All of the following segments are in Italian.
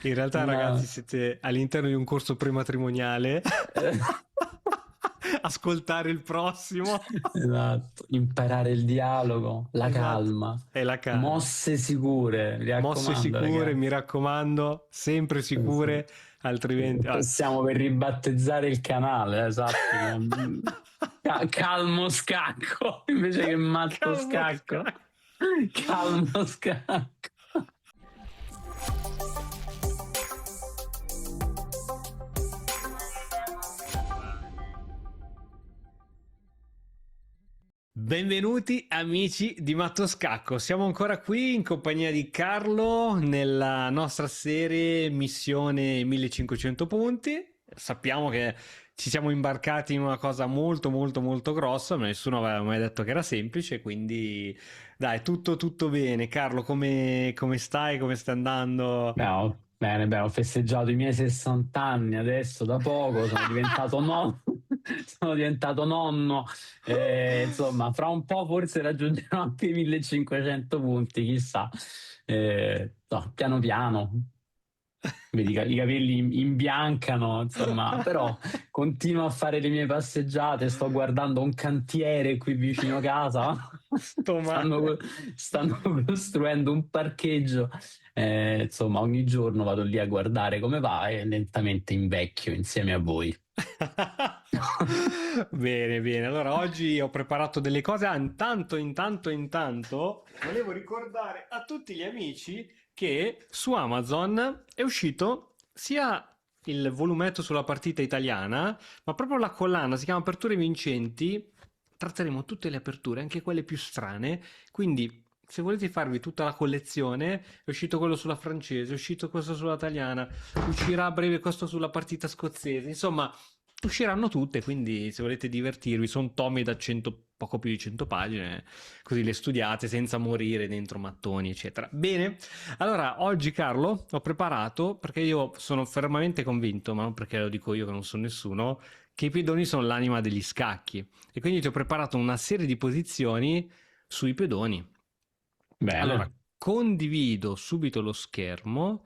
In realtà, ragazzi, Una... siete all'interno di un corso prematrimoniale. eh, Ascoltare il prossimo. Esatto, imparare il dialogo, la Esatto, calma, è la calma. mosse sicure, mi Mosse raccomando, sicure, mi ragazzi. raccomando, sempre sicure, altrimenti... Stiamo per ribattezzare il canale, sappi. Calmo scacco invece che matto Calmo scacco. scacco. Calmo scacco. Benvenuti amici di Matto Scacco, siamo ancora qui in compagnia di Carlo nella nostra serie Missione 1500 punti. Sappiamo che ci siamo imbarcati in una cosa molto molto molto grossa, ma nessuno aveva mai detto che era semplice, quindi dai, tutto bene. Carlo, come stai? Come stai andando? Bene, bene, ho festeggiato i miei 60 anni adesso da poco, sono diventato nonno, sono diventato nonno, insomma, fra un po' forse raggiungerò anche i 1500 punti, chissà. No, piano piano, vedi, i capelli imbiancano, insomma, però continuo a fare le mie passeggiate, sto guardando un cantiere qui vicino casa, Sto stanno, male. stanno costruendo un parcheggio, insomma, ogni giorno vado lì a guardare come va e lentamente invecchio insieme a voi. Bene, bene. Allora, oggi ho preparato delle cose. Intanto, volevo ricordare a tutti gli amici che su Amazon è uscito sia il volumetto sulla partita italiana, ma proprio la collana, si chiama Aperture Vincenti. Tratteremo tutte le aperture, anche quelle più strane. Quindi, se volete farvi tutta la collezione, è uscito quello sulla francese, è uscito questo sulla italiana, uscirà a breve questo sulla partita scozzese. Insomma, usciranno tutte, quindi se volete divertirvi, sono tomi da 100, poco più di 100 pagine, così le studiate senza morire dentro mattoni, eccetera. Bene, allora oggi Carlo ho preparato, perché io sono fermamente convinto, ma non perché lo dico io che non so nessuno, che i pedoni sono l'anima degli scacchi. E quindi ti ho preparato una serie di posizioni sui pedoni. Allora, Bene. condivido subito lo schermo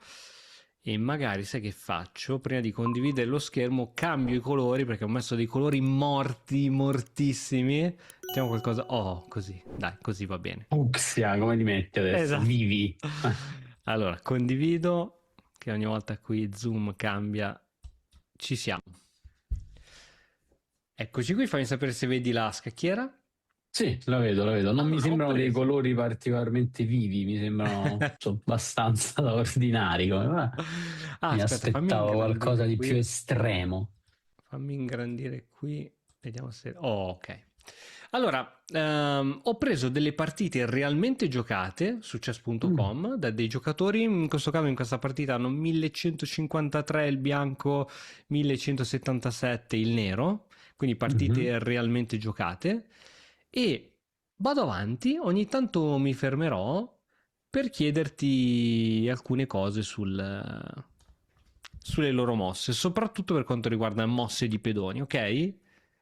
e magari sai che faccio? Prima di condividere lo schermo cambio i colori perché ho messo dei colori morti, mortissimi. Mettiamo qualcosa... Oh, così, dai, così va bene. Fucsia, come li metti adesso? Esatto. Vivi. Allora, condivido, che ogni volta qui zoom cambia. Ci siamo. Eccoci qui, fammi sapere se vedi la scacchiera. Sì, la vedo, la vedo. Non mi Allora, ho sembrano dei preso. colori particolarmente vivi, mi sembrano abbastanza da ordinari. Ah, Mi aspetta, fammi aspettavo qualcosa ingrandire di più qui. estremo. Fammi ingrandire qui. Vediamo se... Oh, ok. Allora, ho preso delle partite realmente giocate su Mm, chess.com da dei giocatori, in questo caso in questa partita hanno 1153 il bianco, 1177 il nero, quindi mhm. partite realmente giocate. E vado avanti, ogni tanto mi fermerò per chiederti alcune cose sulle loro mosse, soprattutto per quanto riguarda mosse di pedoni, ok?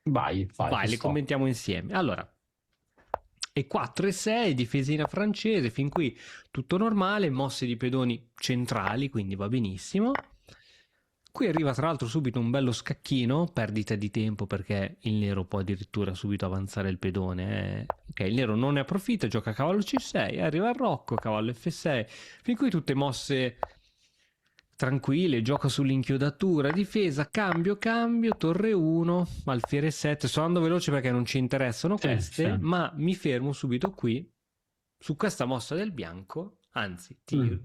Vai, vai, Vai, ci le sto. commentiamo insieme. Allora, e 4 e 6, difesina francese, fin qui tutto normale, mosse di pedoni centrali, quindi va benissimo. Qui arriva tra l'altro subito un bello scacchino, perdita di tempo perché il nero può addirittura subito avanzare il pedone. Ok, il nero non ne approfitta, gioca cavallo C6, arriva il rocco, cavallo F6, fin qui tutte mosse tranquille, gioca sull'inchiodatura, difesa, cambio, torre 1, alfiere 7. Sto andando veloce perché non ci interessano Sì, sì. queste, ma mi fermo subito qui, su questa mossa del bianco, anzi, Mm,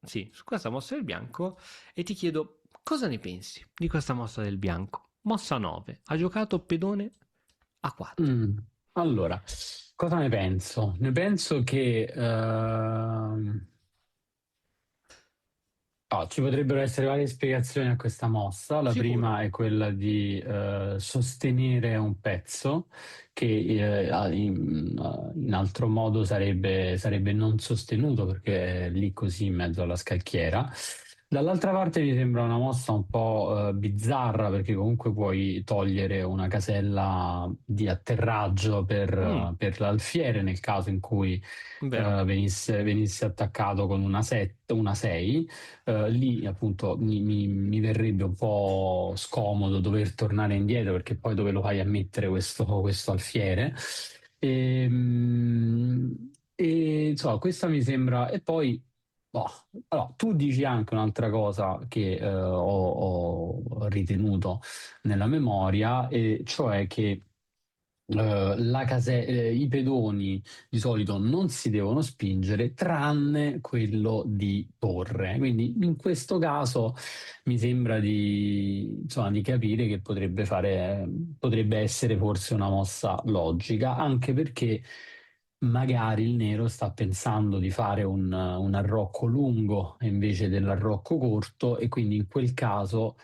sì, su questa mossa del bianco e ti chiedo cosa ne pensi di questa mossa del bianco. Mossa 9, ha giocato pedone A4. mm. Allora, cosa ne penso? Ne penso che ci potrebbero essere varie spiegazioni a questa mossa. La Sicuro. prima è quella di sostenere un pezzo che in altro modo sarebbe non sostenuto perché è lì così in mezzo alla scacchiera. Dall'altra parte mi sembra una mossa un po' bizzarra perché comunque puoi togliere una casella di atterraggio Mm, per l'alfiere nel caso in cui vero. venisse attaccato con una 6. Lì appunto mi verrebbe un po' scomodo dover tornare indietro perché poi dove lo fai a mettere questo alfiere? Insomma, questa mi sembra. E poi, boh, allora, tu dici anche un'altra cosa che ho ritenuto nella memoria, e cioè che i pedoni di solito non si devono spingere tranne quello di torre. Quindi in questo caso mi sembra insomma, di capire che potrebbe essere forse una mossa logica, anche perché magari il nero sta pensando di fare un arrocco lungo invece dell'arrocco corto e quindi in quel caso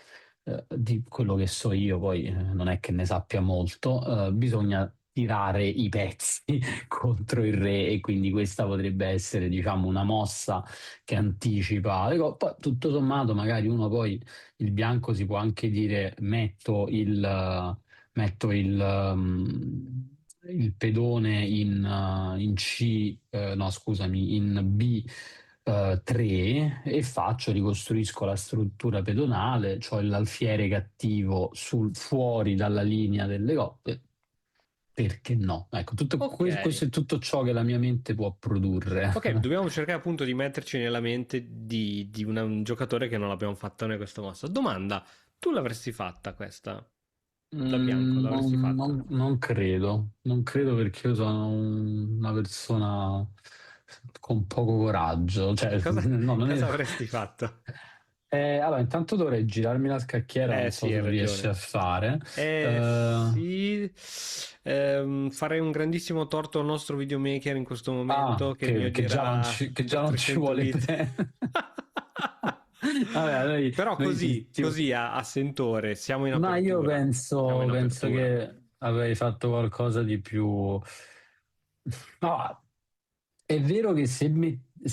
di quello che so io, poi non è che ne sappia molto, bisogna tirare i pezzi contro il re e quindi questa potrebbe essere, diciamo, una mossa che anticipa. Ecco, poi, tutto sommato, magari uno poi il bianco si può anche dire metto il pedone in C, no, scusami, in B 3 e ricostruisco la struttura pedonale, ho l'alfiere cattivo fuori dalla linea delle coppe, perché no? Ecco, Ok. questo è tutto ciò che la mia mente può produrre. Ok, dobbiamo cercare appunto di metterci nella mente di un giocatore che non l'abbiamo fatta noi questa mossa. Domanda, tu l'avresti fatta questa? Da bianco, l'avresti fatta? Non credo perché io sono una persona con poco coraggio, cioè, Cosa, no, non è. cosa avresti fatto? Allora, intanto dovrei girarmi la scacchiera, Eh non so sì, se hai lo riesci a ragione. fare. Eh Eh, sì, farei un grandissimo torto al nostro videomaker in questo momento che mi odierà che già per non ci 300 vuole bit. bene. Vabbè, Però noi così, così a sentore, siamo in ma io apertura. Siamo in penso apertura. che avrei fatto qualcosa di più. No, è vero che se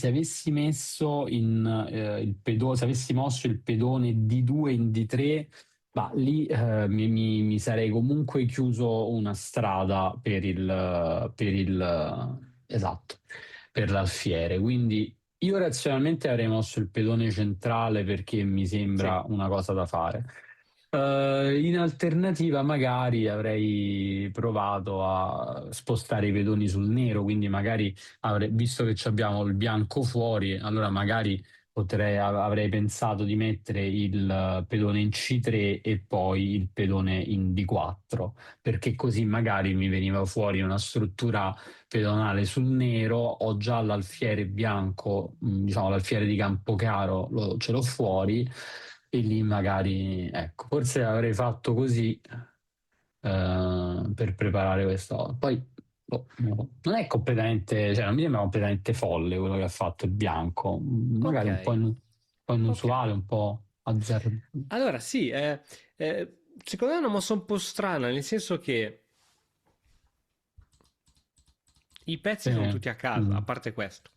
avessi messo se avessi mosso il pedone D2 in D3, ma lì mi sarei comunque chiuso una strada esatto, per l'alfiere. Quindi io razionalmente avrei mosso il pedone centrale perché mi Sì. sembra una cosa da fare. In alternativa, magari avrei provato a spostare i pedoni sul nero, quindi magari visto che ci abbiamo il bianco fuori, allora magari avrei pensato di mettere il pedone in C3 e poi il pedone in D4, perché così magari mi veniva fuori una struttura pedonale sul nero, ho già l'alfiere bianco, diciamo l'alfiere di Campocaro, ce l'ho fuori e lì magari, ecco, forse avrei fatto così per preparare questo. Poi no, non è completamente, cioè non mi sembra completamente folle quello che ha fatto il bianco, Ok, magari un po' ok. inusuale, un po' azzardato. Allora sì, secondo me è una mossa un po' strana, nel senso che i pezzi sono tutti a casa, a Mm, parte questo.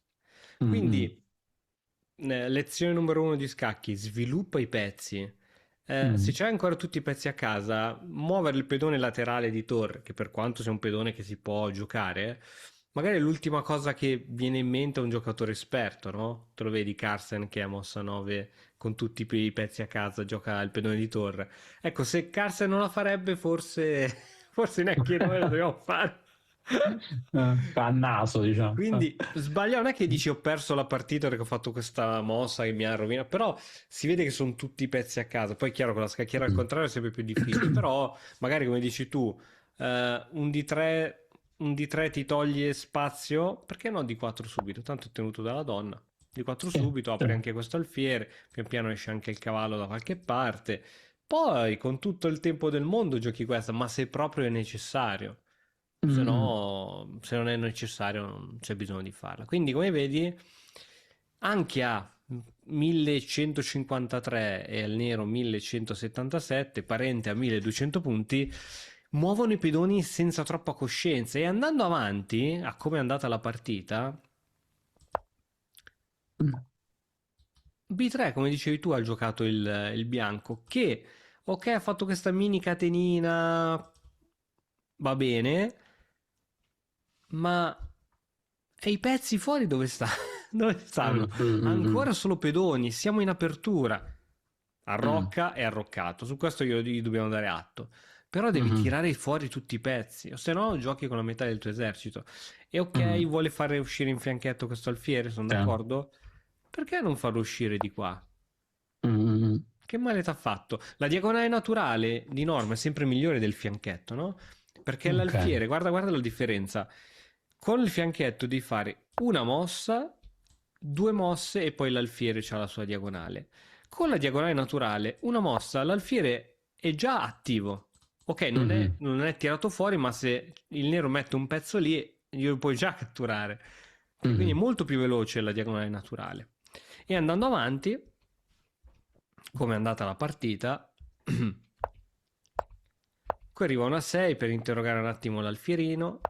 mm, Quindi, lezione numero uno di scacchi, sviluppa i pezzi. Se mm, c'hai ancora tutti i pezzi a casa, muovere il pedone laterale di torre, che per quanto sia un pedone che si può giocare, magari è l'ultima cosa che viene in mente a un giocatore esperto, no? Te lo vedi Carsten che è a mossa 9 con tutti i pezzi a casa, gioca il pedone di torre. Ecco, se Carsten non la farebbe, forse, forse neanche noi la dobbiamo fare. a naso, diciamo. Quindi sbaglio, non è che dici ho perso la partita perché ho fatto questa mossa che mi ha rovinato, però si vede che sono tutti i pezzi a casa. Poi è chiaro con la scacchiera al Mm. contrario è sempre più difficile, però magari come dici tu, un D3 ti toglie spazio, perché no D4 subito? Tanto è tenuto dalla donna. D4 Sì, subito, sì. apri anche questo alfiere, pian piano esce anche il cavallo da qualche parte. Poi con tutto il tempo del mondo giochi questa, ma se proprio è necessario. Se Mm, no, se non è necessario, non c'è bisogno di farla. Quindi, come vedi, anche a 1153 e al nero 1177, parente a 1200 punti, muovono i pedoni senza troppa coscienza. E andando avanti, a come è andata la partita, mm. B3, come dicevi tu, ha giocato il bianco, che, ok, ha fatto questa mini catenina, va bene, ma e i pezzi fuori dove sta? Dove stanno? Mm. Ancora solo pedoni, siamo in apertura. Mm. Arrocca e arroccato, su questo gli dobbiamo dare atto. Però devi Mm. tirare fuori tutti i pezzi, o se no giochi con la metà del tuo esercito. E ok, Mm. vuole fare uscire in fianchetto questo alfiere, sono Sì. d'accordo. Perché non farlo uscire di qua? Mm. Che male t'ha fatto? La diagonale naturale di norma è sempre migliore del fianchetto, no? Perché Ok. l'alfiere, guarda la differenza. Con il fianchetto devi fare una mossa, due mosse e poi l'alfiere c'ha la sua diagonale. Con la diagonale naturale, una mossa, l'alfiere è già attivo. Ok, Mm. non è tirato fuori, ma se il nero mette un pezzo lì, glielo puoi già catturare. E quindi è Mm. molto più veloce la diagonale naturale. E andando avanti, come è andata la partita, qui arriva una 6 per interrogare un attimo l'alfierino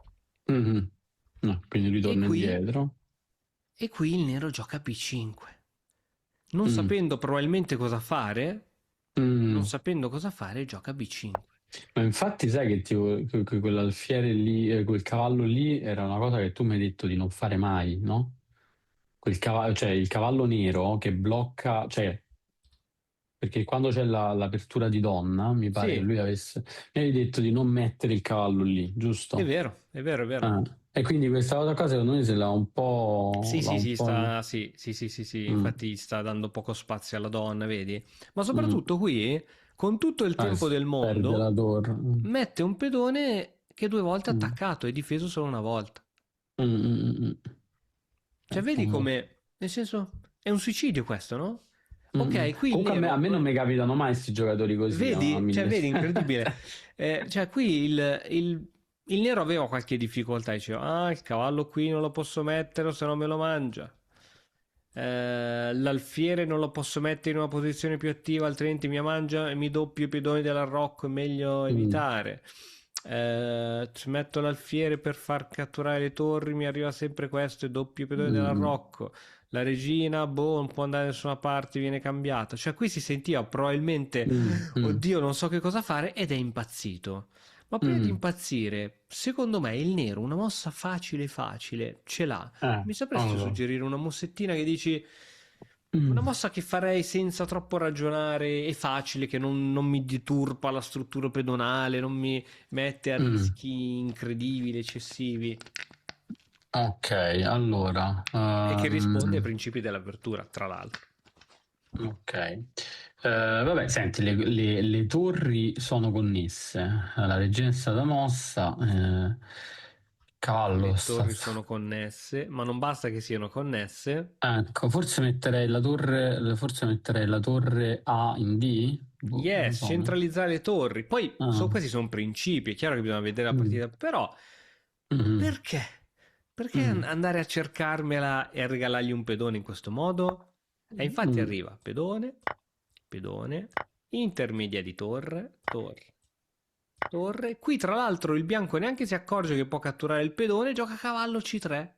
Mm. No, quindi e ritorna qui, indietro. e qui il nero gioca B5. Non Mm. sapendo probabilmente cosa fare, non Mm. sapendo cosa fare, gioca B5. Ma infatti sai che quell'alfiere lì, quel cavallo lì era una cosa che tu mi hai detto di non fare mai, no? Quel cavallo, cioè il cavallo nero che blocca, cioè perché quando c'è l'apertura di donna, mi pare che Sì, lui avesse, mi avevi detto di non mettere il cavallo lì, è giusto? vero, è vero, è vero. Ah, e quindi questa cosa qua secondo me se Sì, l'ha sì, un sì, po'. sì, Mm. infatti sta dando poco spazio alla donna, vedi? Ma Mm. soprattutto qui, con tutto il tempo del Perde la mondo, torre. Mm. mette un pedone che due volte è Mm. attaccato e difeso solo una volta. Mm. Mm. Cioè, vedi Comunque. come, nel senso, è un suicidio questo, no? Mm. Ok, qui il Comunque a nero, me non mi capitano mai questi giocatori così a vedi, cioè, mille. vedi, incredibile. Cioè, qui il nero aveva qualche difficoltà, diceva, ah, il cavallo qui non lo posso mettere, o se no me lo mangia. L'alfiere non lo posso mettere in una posizione più attiva, altrimenti mi mangia e mi doppio i pedoni dell'arrocco, è meglio Mm. evitare. Ci metto l'alfiere per far catturare le torri, mi arriva sempre questo e doppio i pedoni Mm. dell'arrocco. La regina, boh, non può andare da nessuna parte, viene cambiata. Cioè, qui si sentiva probabilmente, Mm. Mm. oddio, non so che cosa fare, ed è impazzito. Ma prima di Mm. impazzire, secondo me il nero una mossa facile facile ce l'ha. Mi Non sapresti lo so. suggerire una mossettina che dici una Mm. mossa che farei senza troppo ragionare e facile, che non mi deturpa la struttura pedonale, non mi mette a Mm. rischi incredibili, eccessivi Ok, allora. e che risponde ai principi dell'apertura, tra l'altro. Ok. Vabbè, senti, le torri sono connesse. La regina è stata mossa. Cavallo Le sta. torri sono connesse, ma non basta che siano connesse. Ecco, forse metterei la torre A in D? Boh, non lo Yes, so. No? centralizzare le torri. Poi Ah. questi sono principi, è chiaro che bisogna vedere la Mm. partita, però Mhm. perché? Perché Mm. andare a cercarmela e a regalargli un pedone in questo modo? E infatti Mm. arriva pedone, pedone, intermedia di torre, torre, torre. Qui tra l'altro il bianco neanche si accorge che può catturare il pedone, gioca cavallo C3,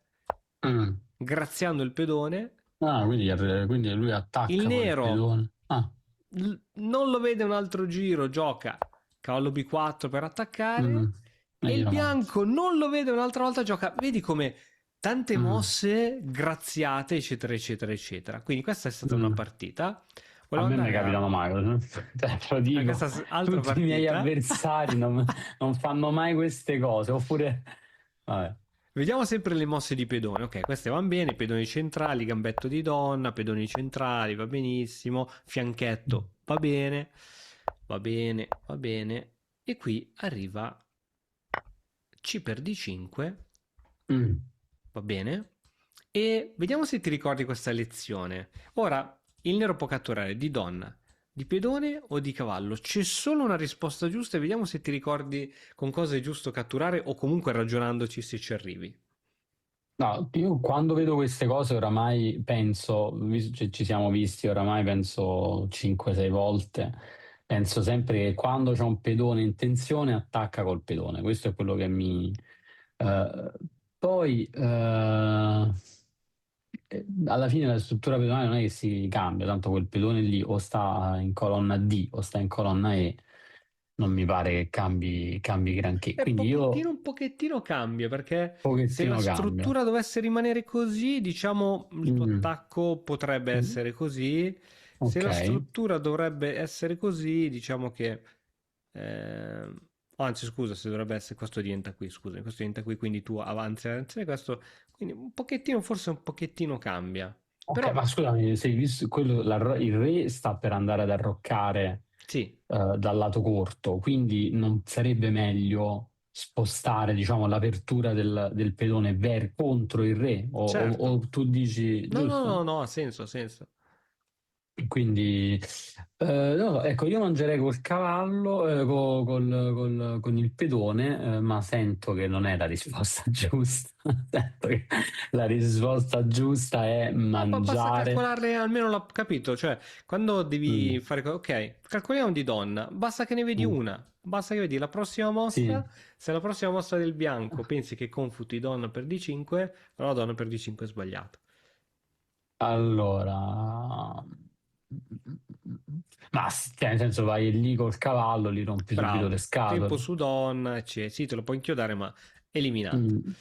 Mm. graziando il pedone. Ah, quindi lui Il attacca col nero pedone. Ah. non lo vede un altro giro, gioca cavallo B4 per Mm. attaccare E e il glielo mangia. bianco non lo vede un'altra volta, gioca, vedi come tante Mm. mosse graziate, eccetera, eccetera, eccetera. Quindi questa è stata una Mm. partita. A Volevo me mi andare capitano mai, te lo a dico, questa altra tutti i miei partita. avversari non fanno mai queste cose, oppure. Vabbè. Vediamo sempre le mosse di pedone. Ok, queste vanno bene. Pedoni centrali, gambetto di donna, pedoni centrali, va benissimo. Fianchetto, va bene. Va bene, va bene. E qui arriva C per D5, Mm. va bene? E vediamo se ti ricordi questa lezione. Ora, il nero può catturare di donna, di pedone o di cavallo. C'è solo una risposta giusta e vediamo se ti ricordi con cosa è giusto catturare o comunque ragionandoci se ci arrivi. No, io quando vedo queste cose oramai penso, ci siamo visti oramai penso 5-6 volte, penso sempre che quando c'è un pedone in tensione attacca col pedone, questo è quello che mi. Eh, poi alla fine la struttura pedonale non è che si cambia, tanto quel pedone lì o sta in colonna D o sta in colonna E, non mi pare che cambi granché. E Quindi io un pochettino cambia, perché un se la pochettino cambia. struttura dovesse rimanere così, diciamo, il tuo Mm, attacco potrebbe mm, essere così. Se ok, la struttura dovrebbe essere così, diciamo che... eh, anzi, scusa, se dovrebbe essere questo diventa qui, scusa, questo diventa qui, quindi tu avanzi, avanzi, questo, quindi un pochettino, forse un pochettino cambia. ok, Però ma scusami, se hai visto il re sta per andare ad arroccare sì, dal lato corto, quindi non sarebbe meglio spostare, diciamo, l'apertura del pedone contro il re? O certo. tu dici, No, no, no, giusto? no, ha senso, ha senso. Quindi, no, ecco, io mangerei col cavallo, con il pedone, ma sento che non è la risposta giusta. Sento che la risposta giusta è No, basta mangiare. calcolarle almeno l'ho capito, cioè quando Mm, devi fare... Ok, calcoliamo di donna, basta che ne vedi mm, una, basta che vedi la prossima sì. mossa, se la prossima mossa del bianco pensi che confuti donna per D5, allora donna per D5 è sbagliato. Allora, ma cioè, nel senso vai lì col cavallo, gli rompi subito le Bravo, tempo scatole. su donna, eccetera. Sì, te lo puoi inchiodare, ma eliminato. Mm.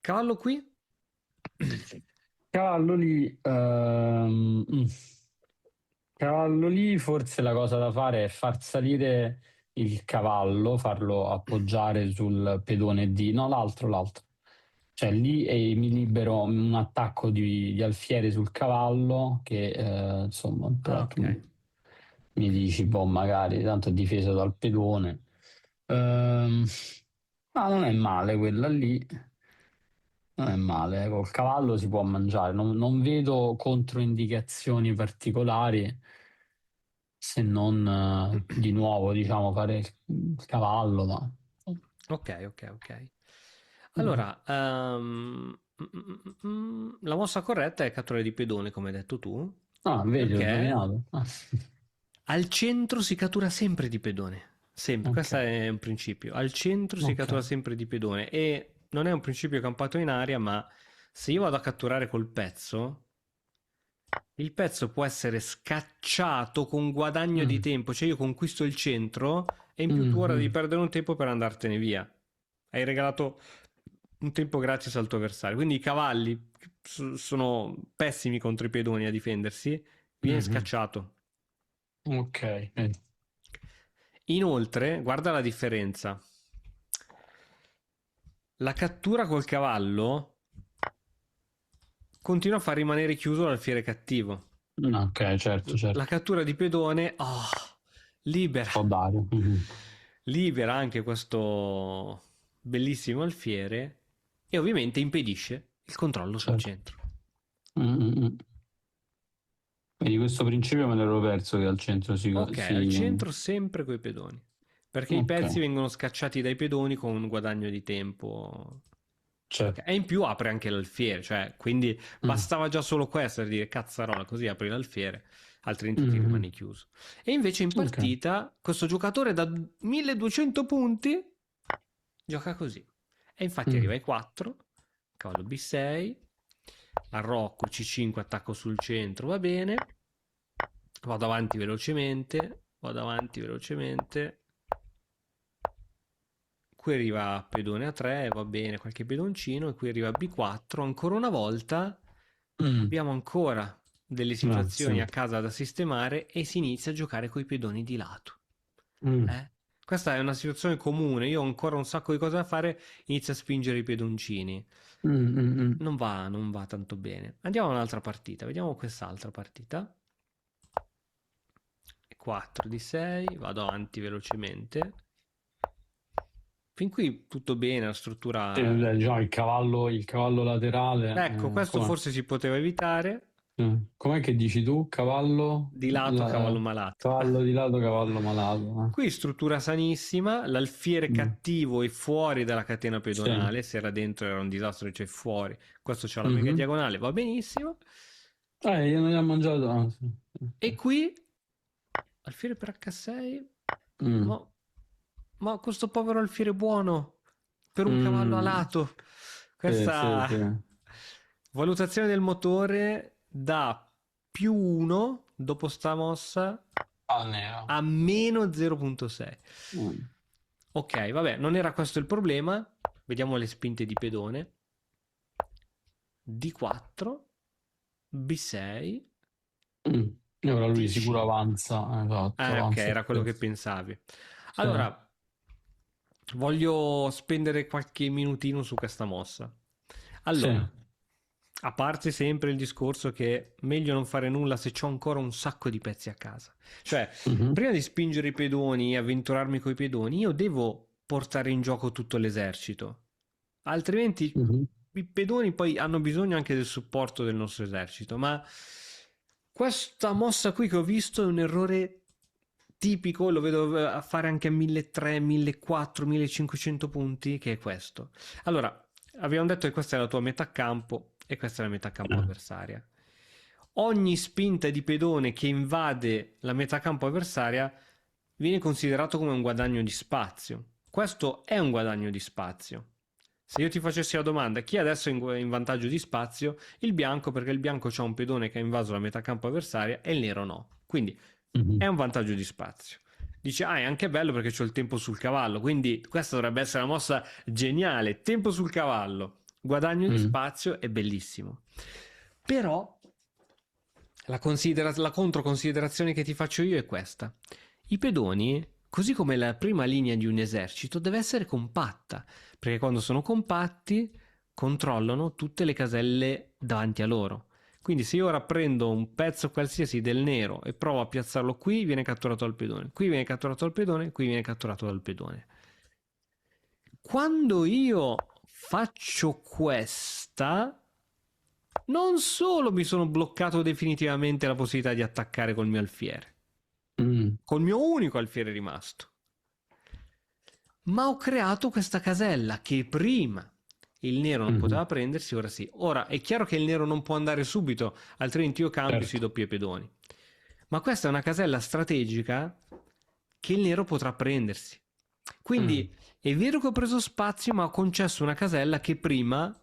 Cavallo qui? Cavallo lì, cavallo lì, forse la cosa da fare è far salire il cavallo, farlo appoggiare sul pedone D, no, l'altro. Cioè lì mi libero un attacco di alfiere sul cavallo che insomma, Ah, però tu ok. mi dici, boh, magari tanto è difeso dal pedone. Ehm, ma non è male quella lì, non è male, col cavallo si può mangiare, non vedo controindicazioni particolari se non di nuovo, diciamo, fare il cavallo, ma... Ok, ok, ok. Mm. Allora, la mossa corretta è cattura di pedone, come hai detto tu, Ah, vedi, ho perché indovinato. Ah, al centro si cattura sempre di pedone. Sempre, ok, questo è un principio. Al centro si ok. cattura sempre di pedone e non è un principio campato in aria, ma se io vado a catturare col pezzo, il pezzo può essere scacciato con guadagno di Mm, tempo, cioè io conquisto il centro e in più tu mm, ora devi mm. perdere un tempo per andartene via. Hai regalato un tempo gratis al tuo avversario. Quindi i cavalli sono pessimi contro i pedoni a difendersi, viene Mhm. scacciato. Ok, vedi. Inoltre, guarda la differenza. La cattura col cavallo continua a far rimanere chiuso l'alfiere cattivo. Ok, certo, La certo. cattura di pedone, libera. Può dare. Mhm. Libera anche questo bellissimo alfiere e ovviamente impedisce il controllo sul Certo. centro. Mm, mm, mm. Vedi, questo principio me l'ero perso che al centro Ok, al centro sempre coi pedoni. Perché i Ok, pezzi vengono scacciati dai pedoni con un guadagno di tempo. certo. E in più apre anche l'alfiere, cioè, quindi Mm, bastava già solo questo per dire cazzarola, così apri l'alfiere, altrimenti ti mm, rimani chiuso. E invece in ok. partita questo giocatore da 1200 punti gioca così. E infatti Mm, arriva ai 4, cavallo B6, arrocco C5, attacco sul centro, va bene. Vado avanti velocemente. Qui arriva pedone A3, va bene, qualche pedoncino, e qui arriva B4. Ancora una volta mm. abbiamo ancora delle situazioni Grazie. a casa da sistemare e si inizia a giocare coi pedoni di lato. Mm, Eh? Questa è una situazione comune, io ho ancora un sacco di cose da fare, inizio a spingere i pedoncini. mm, mm, mm. Non va tanto bene. Andiamo a un'altra partita, vediamo quest'altra partita. 4 di 6, vado avanti velocemente. Fin qui tutto bene, la Sì, struttura... diciamo il cavallo laterale, Ecco, questo com'è? forse si poteva evitare. Com'è che dici tu? Cavallo, Di lato, cavallo malato. cavallo di lato, cavallo malato. Qui struttura sanissima, l'alfiere Mm, cattivo è fuori dalla catena sì. pedonale, se era dentro era un disastro, c'è fuori. Questo c'ha la mega Mhm. diagonale, va benissimo. Io non ne ho mangiato. Ah, sì. E qui alfiere per H6, Mm, ma, ma questo povero alfiere buono per un cavallo mm, alato. sì, sì, Questa sì. Valutazione del motore da +1 dopo sta mossa Al nero. a -0,6. Mm. Ok, vabbè, non era questo il problema. Vediamo le spinte di pedone. D4, B6, Mm. E ora lui sicuro D5. avanza, esatto, Ah, ok, avanza era quello che questo. pensavi. Sì. Allora, voglio spendere qualche minutino su questa mossa. Sì. Allora, a parte sempre il discorso che meglio non fare nulla se c'ho ancora un sacco di pezzi a casa. Cioè, Mhm. prima di spingere i pedoni e avventurarmi coi pedoni, io devo portare in gioco tutto l'esercito. Altrimenti Mhm. i pedoni poi hanno bisogno anche del supporto del nostro esercito. Ma questa mossa qui che ho visto è un errore tipico, lo vedo a fare anche a 1300, 1400, 1500 punti, che è questo. Allora, abbiamo detto che questa è la tua metà campo e questa è la metà campo Eh. avversaria. Ogni spinta di pedone che invade la metà campo avversaria viene considerato come un guadagno di spazio. Questo è un guadagno di spazio. Se io ti facessi la domanda chi adesso è in vantaggio di spazio, il bianco, perché il bianco c'ha un pedone che ha invaso la metà campo avversaria e il nero no. Quindi è Mhm. un vantaggio di spazio. Dice, ah, è anche bello perché c'ho il tempo sul cavallo, quindi questa dovrebbe essere una mossa geniale. Tempo sul cavallo, guadagno di Mm. spazio, è bellissimo. Però la controconsiderazione che ti faccio io è questa. I pedoni, così come la prima linea di un esercito, deve essere compatta, perché quando sono compatti controllano tutte le caselle davanti a loro. Quindi se io ora prendo un pezzo qualsiasi del nero e provo a piazzarlo qui, viene catturato dal pedone. Qui viene catturato dal pedone, qui viene catturato dal pedone. Quando io faccio questa, non solo mi sono bloccato definitivamente la possibilità di attaccare col mio alfiere, Mm. col mio unico alfiere rimasto, ma ho creato questa casella che prima il nero non Mhm. poteva prendersi, ora sì. Ora è chiaro che il nero non può andare subito, altrimenti io cambio sui Certo. doppi pedoni. Ma questa è una casella strategica che il nero potrà prendersi. Mm. Quindi è vero che ho preso spazio, ma ho concesso una casella che prima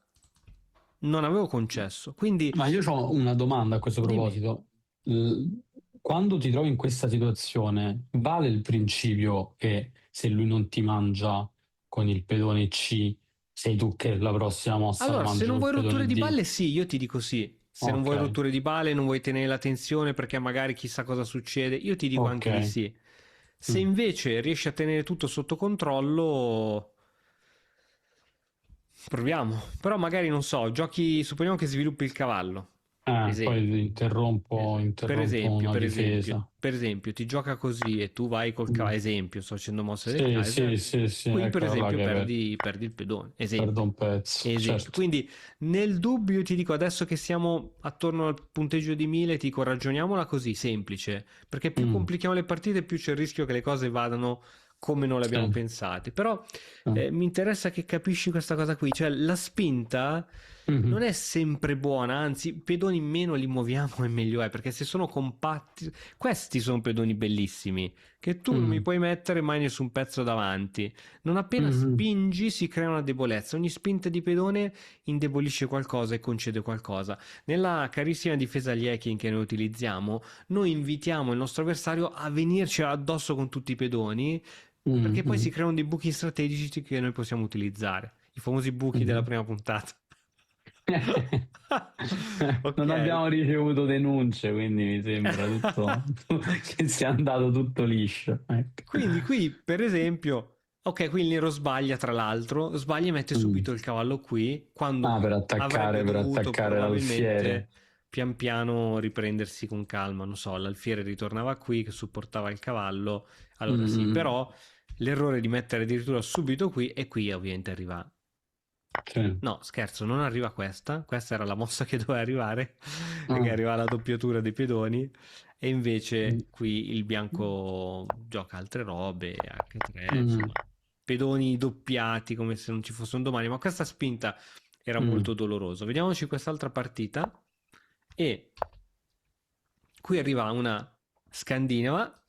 non avevo concesso. Quindi Ma io ho una domanda a questo dimmi. proposito. L- Quando ti trovi in questa situazione, vale il principio che se lui non ti mangia con il pedone C, sei tu che la prossima mossa la Allora, se mangi non col vuoi rotture pedone di D? balle, sì, io ti dico sì. Se non Ok, vuoi rotture di balle, non vuoi tenere la tensione perché magari chissà cosa succede, io ti dico ok. anche di sì. Se Mm. invece riesci a tenere tutto sotto controllo, proviamo. Però magari non so, giochi, supponiamo che sviluppi il cavallo. Poi Esempio. interrompo una difesa. Per esempio, ti gioca così e tu vai col Mm. cavallo. Esempio, sto facendo mosse del Sì, sì, Kaiser. sì, sì, Qui, per eccola là esempio, che perdi il pedone. perdo Esempio. un pezzo, Esempio. certo. Quindi, nel dubbio, ti dico adesso che siamo attorno al punteggio di 1000, ti dico ragioniamola così, semplice. Perché più Mm. complichiamo le partite, più c'è il rischio che le cose vadano come non le abbiamo Sì. pensate. Però Mm. mi interessa che capisci questa cosa qui, cioè la spinta non Mhm. è sempre buona, anzi, pedoni meno li muoviamo e meglio è, perché se sono compatti, questi sono pedoni bellissimi, che tu non mi Mm. puoi mettere mai nessun pezzo davanti. Non appena Mhm. spingi si crea una debolezza, ogni spinta di pedone indebolisce qualcosa e concede qualcosa. Nella carissima difesa agli hacking che noi utilizziamo, noi invitiamo il nostro avversario a venirci addosso con tutti i pedoni, perché poi si Mhm. creano dei buchi strategici che noi possiamo utilizzare. I famosi buchi della Mhm. prima puntata. Non Ok, abbiamo ricevuto denunce, quindi mi sembra tutto che sia andato tutto liscio. Ecco. quindi qui per esempio, ok, qui il nero sbaglia tra l'altro, sbaglia e mette Mm. subito il cavallo qui, quando Ah, avrebbe per dovuto attaccare probabilmente l'alfiere. pian piano riprendersi con calma, non so, l'alfiere ritornava qui che supportava il cavallo, allora sì, Mm. però l'errore di mettere addirittura subito qui e qui ovviamente arriva. Sì. No, scherzo, non arriva questa. Questa era la mossa che doveva arrivare, che Ah. arriva la doppiatura dei pedoni. E Mm. invece qui il bianco gioca altre robe, anche tre, Mm. insomma, pedoni doppiati come se non ci fosse un domani. Ma questa spinta era Mm. molto dolorosa. Vediamoci quest'altra partita. E qui arriva una scandinava.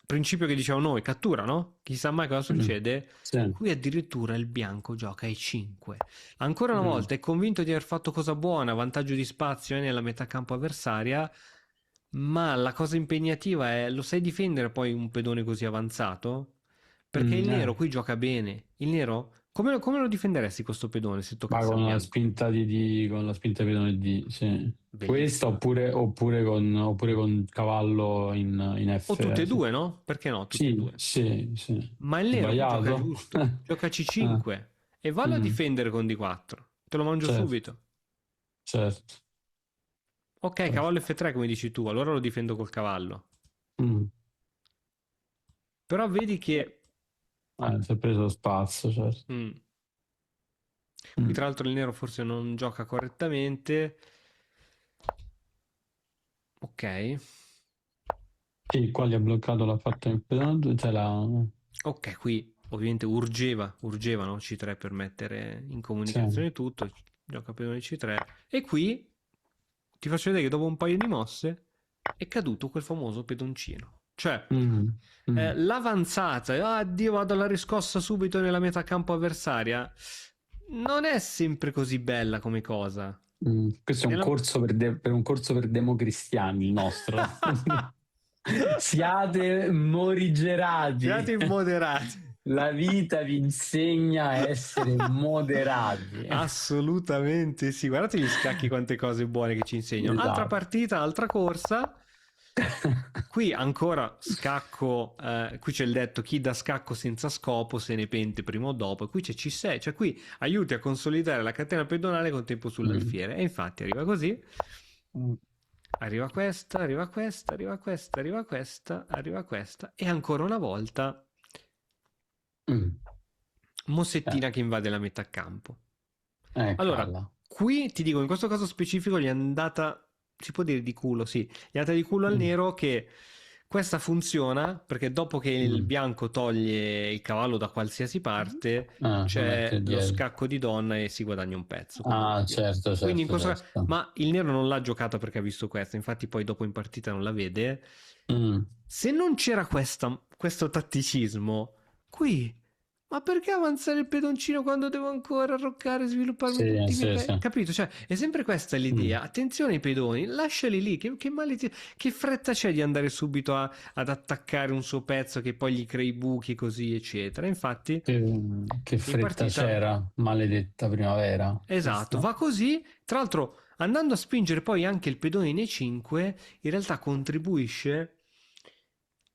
principio che diciamo noi, cattura, no? Chissà mai cosa Mm. succede. Sì. Qui addirittura il bianco gioca ai 5. Ancora una Mm. volta è convinto di aver fatto cosa buona, vantaggio di spazio nella metà campo avversaria, ma la cosa impegnativa è, lo sai difendere poi un pedone così avanzato? Perché il Mm, nero qui gioca bene. Il nero, come lo difenderesti questo pedone se ma toccasse al con la bianco? spinta con la spinta pedone D, sì. Questa Bellissimo. oppure con cavallo in O tutte e F. due, no? Perché no? Tutte e Sì, due. sì, sì. Ma il nero qui gioca Sbagliato? giusto. Gioca Ah, C5 e vallo a mm, difendere con D4. Te lo mangio certo, subito. certo, Ok, cavallo certo. F3 come dici tu, allora lo difendo col cavallo. Mm. Però vedi che Si è preso spazio, certo. mm, qui Mm. tra l'altro il nero forse non gioca correttamente. Ok. Sì, qua gli ha bloccato la fatta in pedone, cioè la... Ok, qui ovviamente urgeva, no? C3 per mettere in Sì. comunicazione tutto, gioca pedone C3 e qui ti faccio vedere che dopo un paio di mosse è caduto quel famoso pedoncino. Cioè, Mm, mm, l'avanzata, ah Dio, vado alla riscossa subito nella metà campo avversaria, non è sempre così bella come cosa. mm. Questo è un Nella... corso per un corso per democristiani, il nostro. Siate Siate morigerati. immoderati. La vita vi insegna a essere moderati. Assolutamente sì. Guardate gli scacchi, quante cose buone che ci insegnano. Altra Esatto. partita, altra corsa. Qui ancora scacco, qui c'è il detto chi dà scacco senza scopo se ne pente prima o dopo, e qui c'è C6, cioè qui aiuti a consolidare la catena pedonale con tempo Mm, sull'alfiere. E infatti arriva così, mm, arriva questa, arriva questa, arriva questa, arriva questa, arriva questa, e ancora una volta mm. Mossettina che invade la metà campo. Allora, Eccola. qui ti dico, in questo caso specifico gli è andata, si può dire di culo, sì, gli è andata di culo al Mm, nero che questa funziona perché dopo che il mm. bianco toglie il cavallo da qualsiasi parte Lo c'è mette lo dietro. scacco di donna e si guadagna un pezzo Ah, comunque. certo, Quindi in certo, questo caso, certo. ma il nero non l'ha giocata perché ha visto questa, infatti poi dopo in partita non la vede. Mm. Se non c'era questo tatticismo, qui, ma perché avanzare il pedoncino quando devo ancora arroccare e svilupparmi Sì, tutti i miei sì, pezzi? sì. Capito? Cioè, è sempre questa Mm. l'idea. Attenzione ai pedoni, lasciali lì. Che fretta c'è di andare subito ad attaccare un suo pezzo che poi gli crei buchi così, eccetera. Infatti, Che in fretta partita, c'era, maledetta primavera. esatto, Questa. va così. Tra l'altro, andando a spingere poi anche il pedone in E5, in realtà contribuisce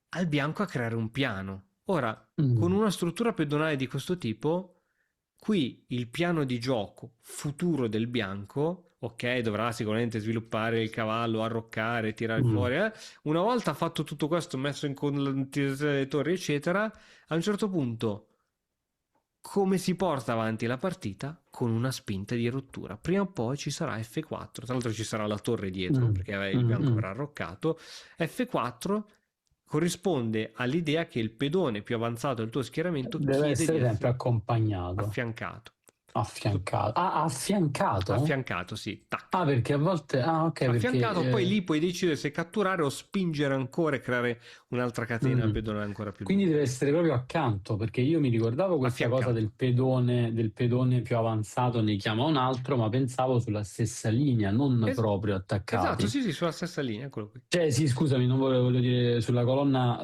al bianco a creare un piano. Ora, con Mm, una struttura pedonale di questo tipo, qui il piano di gioco futuro del bianco, ok, dovrà sicuramente sviluppare il cavallo, arroccare, tirare mm, fuori. Una volta fatto tutto questo, messo in condizione le torri, eccetera, a un certo punto, come si porta avanti la partita? Con una spinta di rottura. Prima o poi ci sarà F4, tra l'altro ci sarà la torre dietro, mm, perché il mm, bianco mm. avrà arroccato. F4 corrisponde all'idea che il pedone più avanzato del tuo schieramento Deve chiede di essere sempre essere accompagnato, affiancato. affiancato. Ah, affiancato? Affiancato, sì, tac. Ah, perché a volte... Ah, ok, perché... Affiancato, poi lì puoi decidere se catturare o spingere ancora e creare un'altra catena mm. pedonale ancora più Quindi lunga. deve essere proprio accanto, perché io mi ricordavo questa cosa Affiancato. del pedone più avanzato ne chiama un altro, ma pensavo sulla stessa linea, non Es- proprio esatto, attaccati. sì, sì, sulla stessa linea, eccolo qui. Cioè, sì, scusami, non volevo dire sulla colonna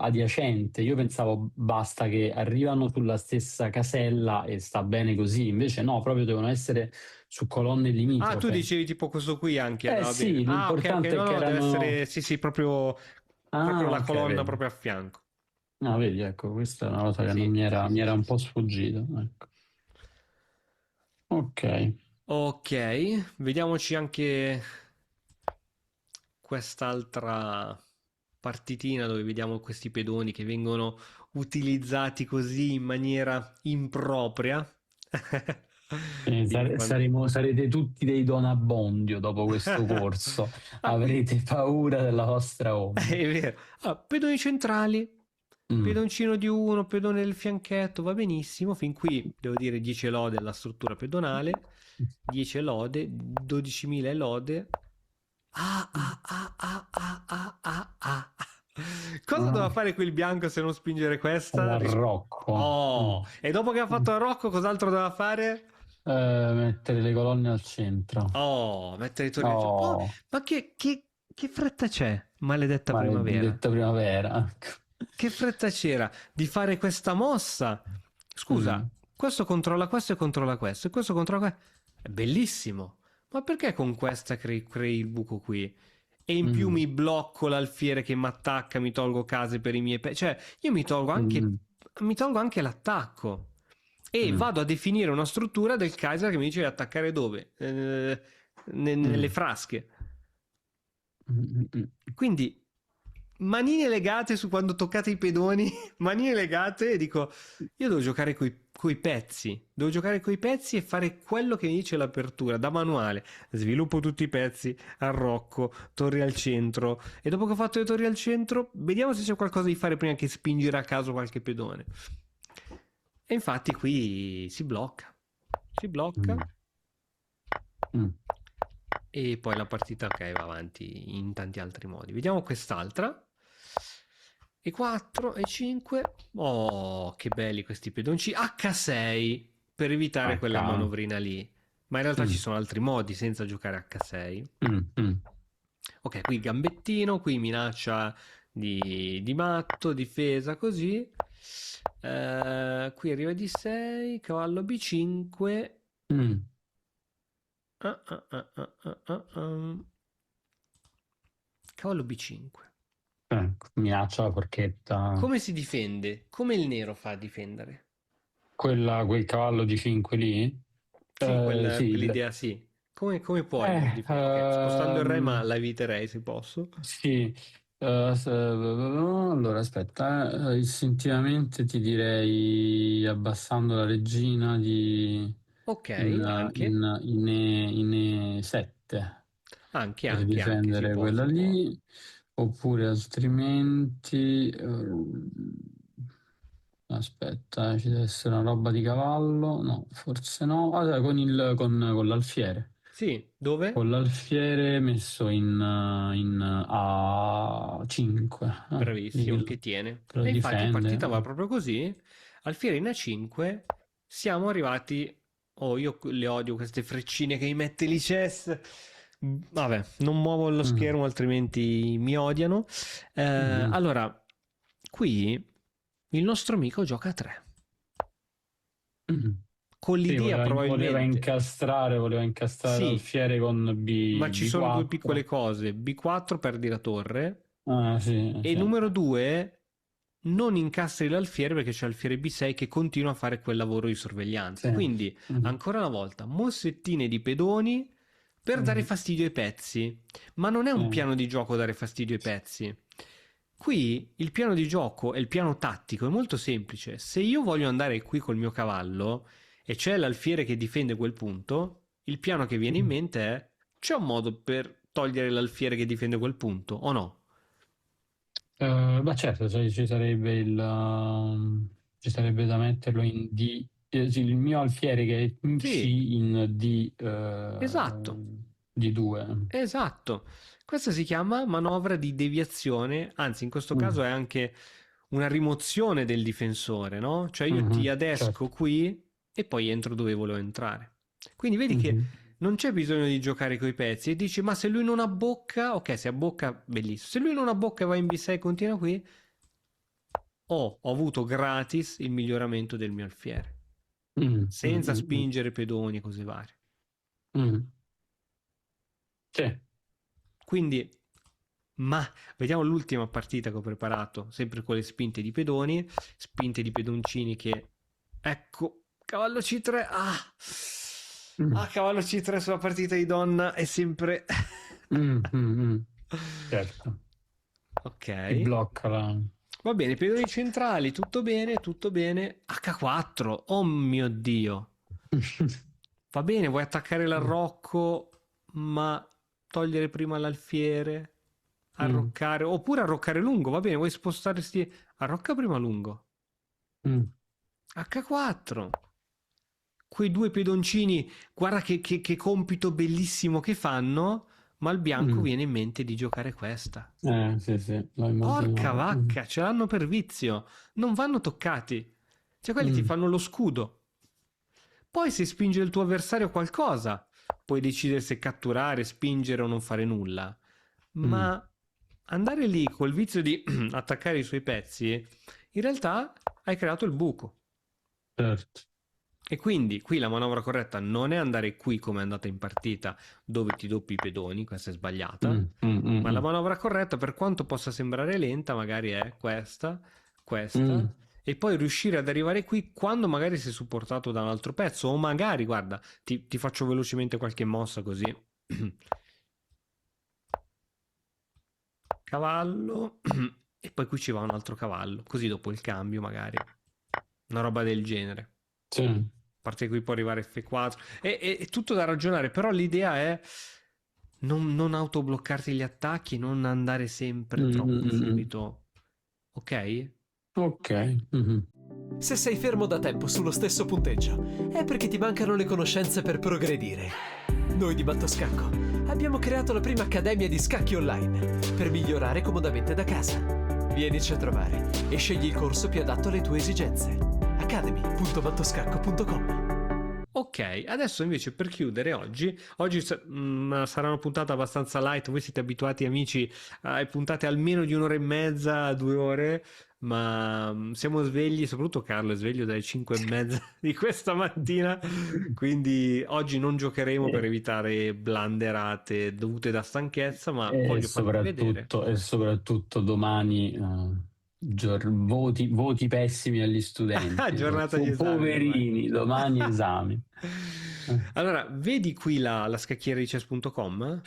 adiacente. Io pensavo basta che arrivano sulla stessa casella e sta bene così. Invece no, proprio devono essere su colonne Ah, tu limitrofe. dicevi tipo questo qui anche, Eh andava bene. sì, Ah, ok, ok, l'importante è no, che no, deve erano... essere, sì, sì, proprio Ah, la ok, colonna vedi. proprio a fianco. No, vedi, ecco, questa è una cosa che non Sì, sì, mi sì, era sì, un po' sì. sfuggita. Ecco. Ok. Ok, vediamoci anche quest'altra partitina dove vediamo questi pedoni che vengono utilizzati così in maniera impropria. Dimmi quando... Sarete tutti dei Don Abbondio dopo questo corso. Ah, qui Avrete paura della vostra ombra. è vero. Ah, pedoni centrali, Mm. pedoncino di uno, pedone del fianchetto, va benissimo. Fin qui devo dire 10 lode alla struttura pedonale, 10 lode, 12.000 lode. Ah, ah, ah, ah, ah, ah, ah, ah. Cosa doveva Ah, fare quel bianco se non spingere questa? L'arrocco. Oh, e dopo che ha fatto il rocco, cos'altro doveva fare? Mettere le colonne al centro. Oh, mettere i torri. Oh, Oh, ma che fretta c'è, maledetta primavera? maledetta primavera. Che fretta c'era di fare questa mossa? Scusa, Mm, questo controlla questo e controlla questo, e questo controlla questo. È bellissimo. Ma perché con questa crei il buco qui? E in più mm, mi blocco l'alfiere che mi attacca, mi tolgo case per i miei cioè, io mm, mi tolgo anche l'attacco. E mm, vado a definire una struttura del Kaiser che mi dice di attaccare dove? Nelle mm, frasche. mm. Quindi manine legate su quando toccate i pedoni, manine legate e dico, io devo giocare coi pezzi, devo giocare coi pezzi e fare quello che mi dice l'apertura, da manuale. Sviluppo tutti i pezzi, arrocco, torri al centro e dopo che ho fatto le torri al centro, vediamo se c'è qualcosa di fare prima che spingere a caso qualche pedone. E infatti qui si blocca Mm, mm. e poi la partita ok va avanti in tanti altri modi. Vediamo quest'altra. E 4 e 5. Oh, che belli questi pedonci. H6 per evitare H. quella manovrina lì. Ma in realtà ci Mm, sono altri modi senza giocare H6. mm. Ok, qui gambettino, qui minaccia di matto, difesa così. Qui arriva D6, cavallo B5. Mm. Ah, ah, ah, ah, ah, ah, ah. Cavallo B5. Minaccia la forchetta. Come si difende? Come il nero fa a difendere? Quel cavallo di 5 lì? Sì, Sì. quell'idea sì. Come può il nero Eh, difendere? Ok, spostando il re, ma ehm, la eviterei se posso. sì. Allora, aspetta, istintivamente ti direi abbassando la regina Ok, in, anche, in E7 per anche, difendere quella si può. lì, oppure altrimenti, aspetta, ci deve essere una roba di cavallo, no, forse no, allora, con l'alfiere. Sì, dove? Con l'alfiere messo in A5, così Bravissimo, che tiene. che lo E infatti difende. partita va proprio così. Alfiere in A5, siamo arrivati... Oh, io le odio queste freccine che mi mette l'ICS. Vabbè, non muovo lo Mm, schermo, altrimenti mi odiano. mhm. Allora, qui il nostro amico gioca a 3. Mm. Con Sì, l'idea probabilmente... voleva incastrare Sì, l'alfiere con ma ci sono due piccole B4. cose. B4 perdi la torre. Ah, sì, E sì, numero 2, non incastri l'alfiere perché c'è l'alfiere B6 che continua a fare quel lavoro di sorveglianza. sì. Quindi, Mm, ancora una volta, mossettine di pedoni per dare mm, fastidio ai pezzi. Ma non è sì. un piano di gioco dare fastidio ai pezzi. Qui il piano di gioco e il piano tattico è molto semplice. Se io voglio andare qui col mio cavallo e c'è l'alfiere che difende quel punto, il piano che viene in Mm. mente è: c'è un modo per togliere l'alfiere che difende quel punto o no? Ma certo, ci sarebbe da metterlo in D, sì, il mio alfiere che è in C Sì, in esatto. D2. Esatto, questa si chiama manovra di deviazione, anzi in questo caso Mm, è anche una rimozione del difensore, no? Cioè io ti mhm, adesco certo. qui e poi entro dove volevo entrare. Quindi vedi che Mhm, non c'è bisogno di giocare coi pezzi e dici ma se lui non abbocca, ok se abbocca bellissimo, se lui non abbocca e va in B6 e continua qui, ho avuto gratis il miglioramento del mio alfiere, mm, mm, senza mm, mm, spingere pedoni e cose varie. mm. Sì. Quindi, ma vediamo l'ultima partita che ho preparato, sempre con le spinte di pedoncini che... Ecco, cavallo C3, Mm, cavallo C3 sulla partita di donna è sempre... mm, mm, mm. Certo. Ok, Ti blocca la... va bene, pedoni centrali, tutto bene. H4, oh mio Dio. Va bene, vuoi attaccare l'arrocco, ma togliere prima l'alfiere, Mm, arroccare, oppure arroccare lungo, va bene, vuoi spostarsi, arrocca prima lungo. mm, H4. Quei due pedoncini, guarda che compito bellissimo che fanno, ma al bianco Mm. viene in mente di giocare questa. Sì, l'ho Porca immaginato. vacca, ce l'hanno per vizio, non vanno toccati. Cioè quelli ti Mm. fanno lo scudo. Poi se spinge il tuo avversario qualcosa, puoi decidere se catturare, spingere o non fare nulla. Mm. Ma andare lì col vizio di attaccare i suoi pezzi, in realtà hai creato il buco. Certo. E quindi qui la manovra corretta non è andare qui come è andata in partita, dove ti doppi i pedoni, questa è sbagliata, ma la Mm. manovra corretta, per quanto possa sembrare lenta, magari è questa, Mm. questa, e poi riuscire ad arrivare qui quando magari sei supportato da un altro pezzo, o magari, guarda, ti faccio velocemente qualche mossa così. Cavallo, e poi qui ci va un altro cavallo, così dopo il cambio magari, una roba del genere. Sì. A parte che qui può arrivare F4, è tutto da ragionare, però l'idea è non autobloccarti gli attacchi, non andare sempre troppo Mm. subito, ok? Ok. Mhm. Se sei fermo da tempo sullo stesso punteggio, è perché ti mancano le conoscenze per progredire. Noi di Battoscacco abbiamo creato la prima accademia di scacchi online per migliorare comodamente da casa. Vienici a trovare e scegli il corso più adatto alle tue esigenze. academy.battoscacco.com. Ok, adesso invece per chiudere oggi sarà una puntata abbastanza light, voi siete abituati amici a puntate almeno di un'ora e mezza, 2 ore, ma siamo svegli, soprattutto Carlo è sveglio dalle 5:30 di questa mattina, quindi oggi non giocheremo per E, evitare blanderate dovute da stanchezza, ma e voglio farti vedere. soprattutto, e soprattutto domani voti pessimi agli studenti. Giornata di esami domani. Poverini, domani esami. Allora, vedi qui la scacchiera di chess.com?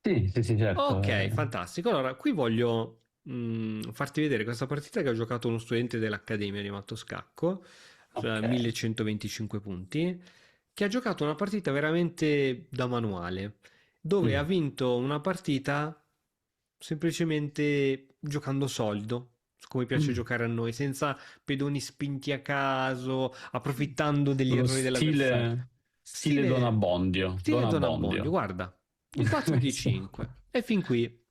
Sì, certo. Ok, fantastico. Allora, qui voglio farti vedere questa partita che ha giocato uno studente dell'Accademia di Matto Scacco, Ok. 1125 punti, che ha giocato una partita veramente da manuale, dove ha Mm. vinto una partita semplicemente giocando solido, come piace Mm. giocare a noi, senza pedoni spinti a caso, approfittando degli Lo errori dell'avversario. stile Don Abbondio. Don Stile Don Abbondio, Abbondio. guarda, il 4 di Questo. 5. E fin qui.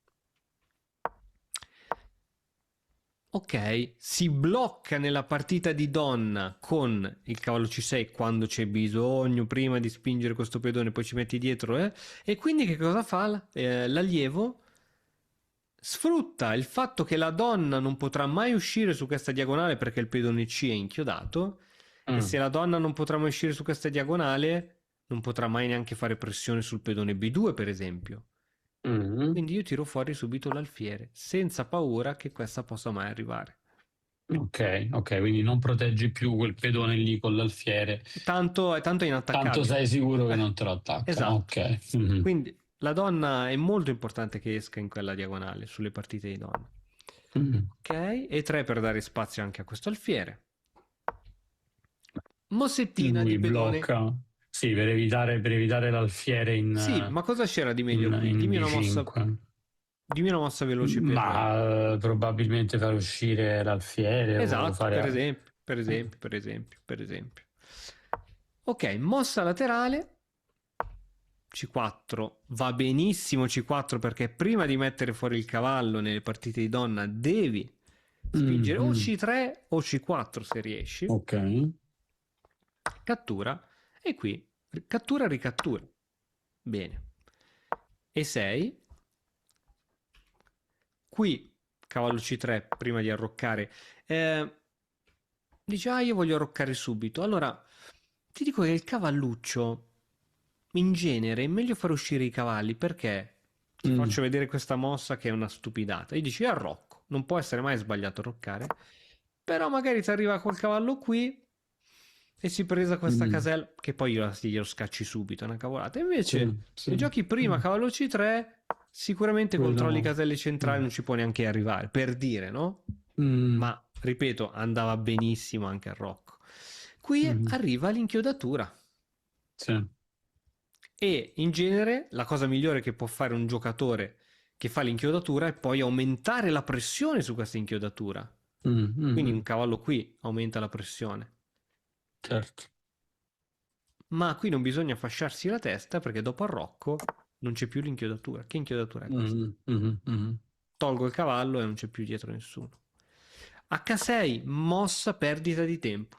Ok, si blocca nella partita di donna con il cavallo C6 quando c'è bisogno, prima di spingere questo pedone, poi ci metti dietro, e quindi che cosa fa? L'allievo sfrutta il fatto che la donna non potrà mai uscire su questa diagonale perché il pedone C è inchiodato, e Mm. se la donna non potrà mai uscire su questa diagonale, non potrà mai neanche fare pressione sul pedone B2, per esempio. Mm. Quindi io tiro fuori subito l'alfiere, senza paura che questa possa mai arrivare. Ok, quindi non proteggi più quel pedone lì con l'alfiere, Tanto è tanto inattaccabile. sei sicuro che Eh, non te lo attacca. esatto. Ok. Mhm. Quindi la donna è molto importante che esca in quella diagonale sulle partite di donna. Mm. Ok, e 3 per dare spazio anche a questo alfiere. Mossettina di Lui pedone. blocca. Sì, per evitare l'alfiere Sì, ma cosa c'era di meglio qui? in B5. Dimmi una mossa veloce per... Ma probabilmente far uscire l'alfiere o Esatto, per fare... esempio, per esempio, per esempio, per esempio. Ok, mossa laterale, C4, va benissimo C4 perché prima di mettere fuori il cavallo nelle partite di donna devi spingere o Mm. C3 o C4 se riesci, Ok. cattura e qui cattura ricattura. Bene. E6, qui cavallo C3 prima di arroccare. Dice, io voglio arroccare subito. Allora, ti dico che il cavalluccio, in genere, è meglio far uscire i cavalli perché ti Mm. faccio vedere questa mossa che è una stupidata. E dici, arrocco. Non può essere mai sbagliato arroccare. Però magari ti arriva col cavallo qui e si presa questa Mm. casella, che poi glielo scacci subito, è una cavolata. Invece, se Sì. giochi prima Mm. cavallo C3, sicuramente controlli i Quello... caselli centrali, Mm. non ci può neanche arrivare, per dire, no? Mm. Ma, ripeto, andava benissimo anche al Rocco. Qui Mm. arriva l'inchiodatura. Sì. E in genere la cosa migliore che può fare un giocatore che fa l'inchiodatura è poi aumentare la pressione su questa inchiodatura. Quindi un Mm. cavallo qui aumenta la pressione. Certo. Ma qui non bisogna fasciarsi la testa perché dopo arrocco non c'è più l'inchiodatura. Che inchiodatura è questa? Mhm. Tolgo il cavallo e non c'è più dietro nessuno. H6, mossa, perdita di tempo.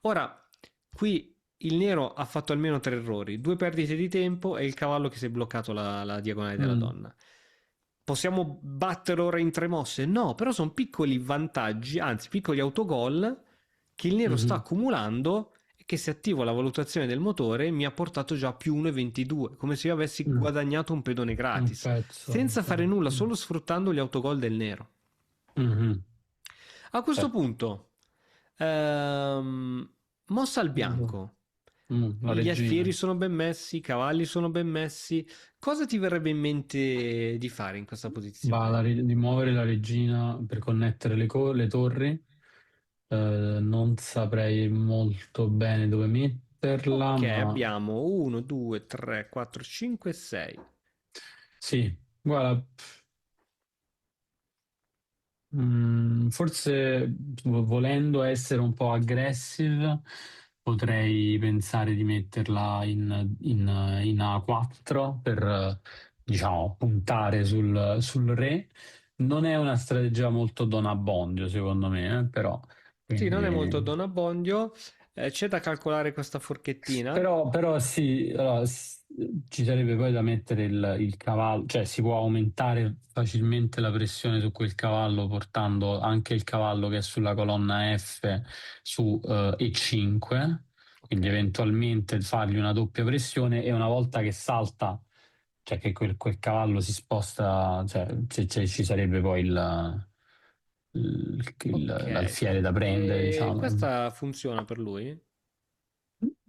Ora, qui il nero ha fatto almeno 3 errori, 2 perdite di tempo e il cavallo che si è bloccato la diagonale della Mm. donna. Possiamo battere ora in 3 mosse? No, però sono piccoli vantaggi, anzi piccoli autogol che il nero sta Mhm. accumulando e che se attivo la valutazione del motore mi ha portato già a più 1,22, come se io avessi Mm. guadagnato un pedone Un gratis, pezzo. senza fare nulla, Mm. solo sfruttando gli autogol del nero. Mhm. A questo Certo. punto, mossa al bianco. La Gli alfieri regina. sono ben messi, i cavalli sono ben messi. Cosa ti verrebbe in mente di fare in questa posizione? Di muovere la regina per connettere le torri. Non saprei molto bene dove metterla, Ok, ma abbiamo 1, 2, 3, 4, 5, 6. sì, guarda, forse volendo essere un po' aggressive, potrei pensare di metterla in A4 per, diciamo, puntare sul re. Non è una strategia molto Don Abbondio, secondo me, però. Sì, non è molto Quindi. Don Abbondio. C'è da calcolare questa forchettina. Però sì, allora, ci sarebbe poi da mettere il cavallo, cioè si può aumentare facilmente la pressione su quel cavallo portando anche il cavallo che è sulla colonna F su E5, Ok, quindi eventualmente fargli una doppia pressione e una volta che salta, cioè che quel cavallo si sposta, cioè ci sarebbe poi ok. l'alfiere da prendere, E diciamo. questa funziona per lui?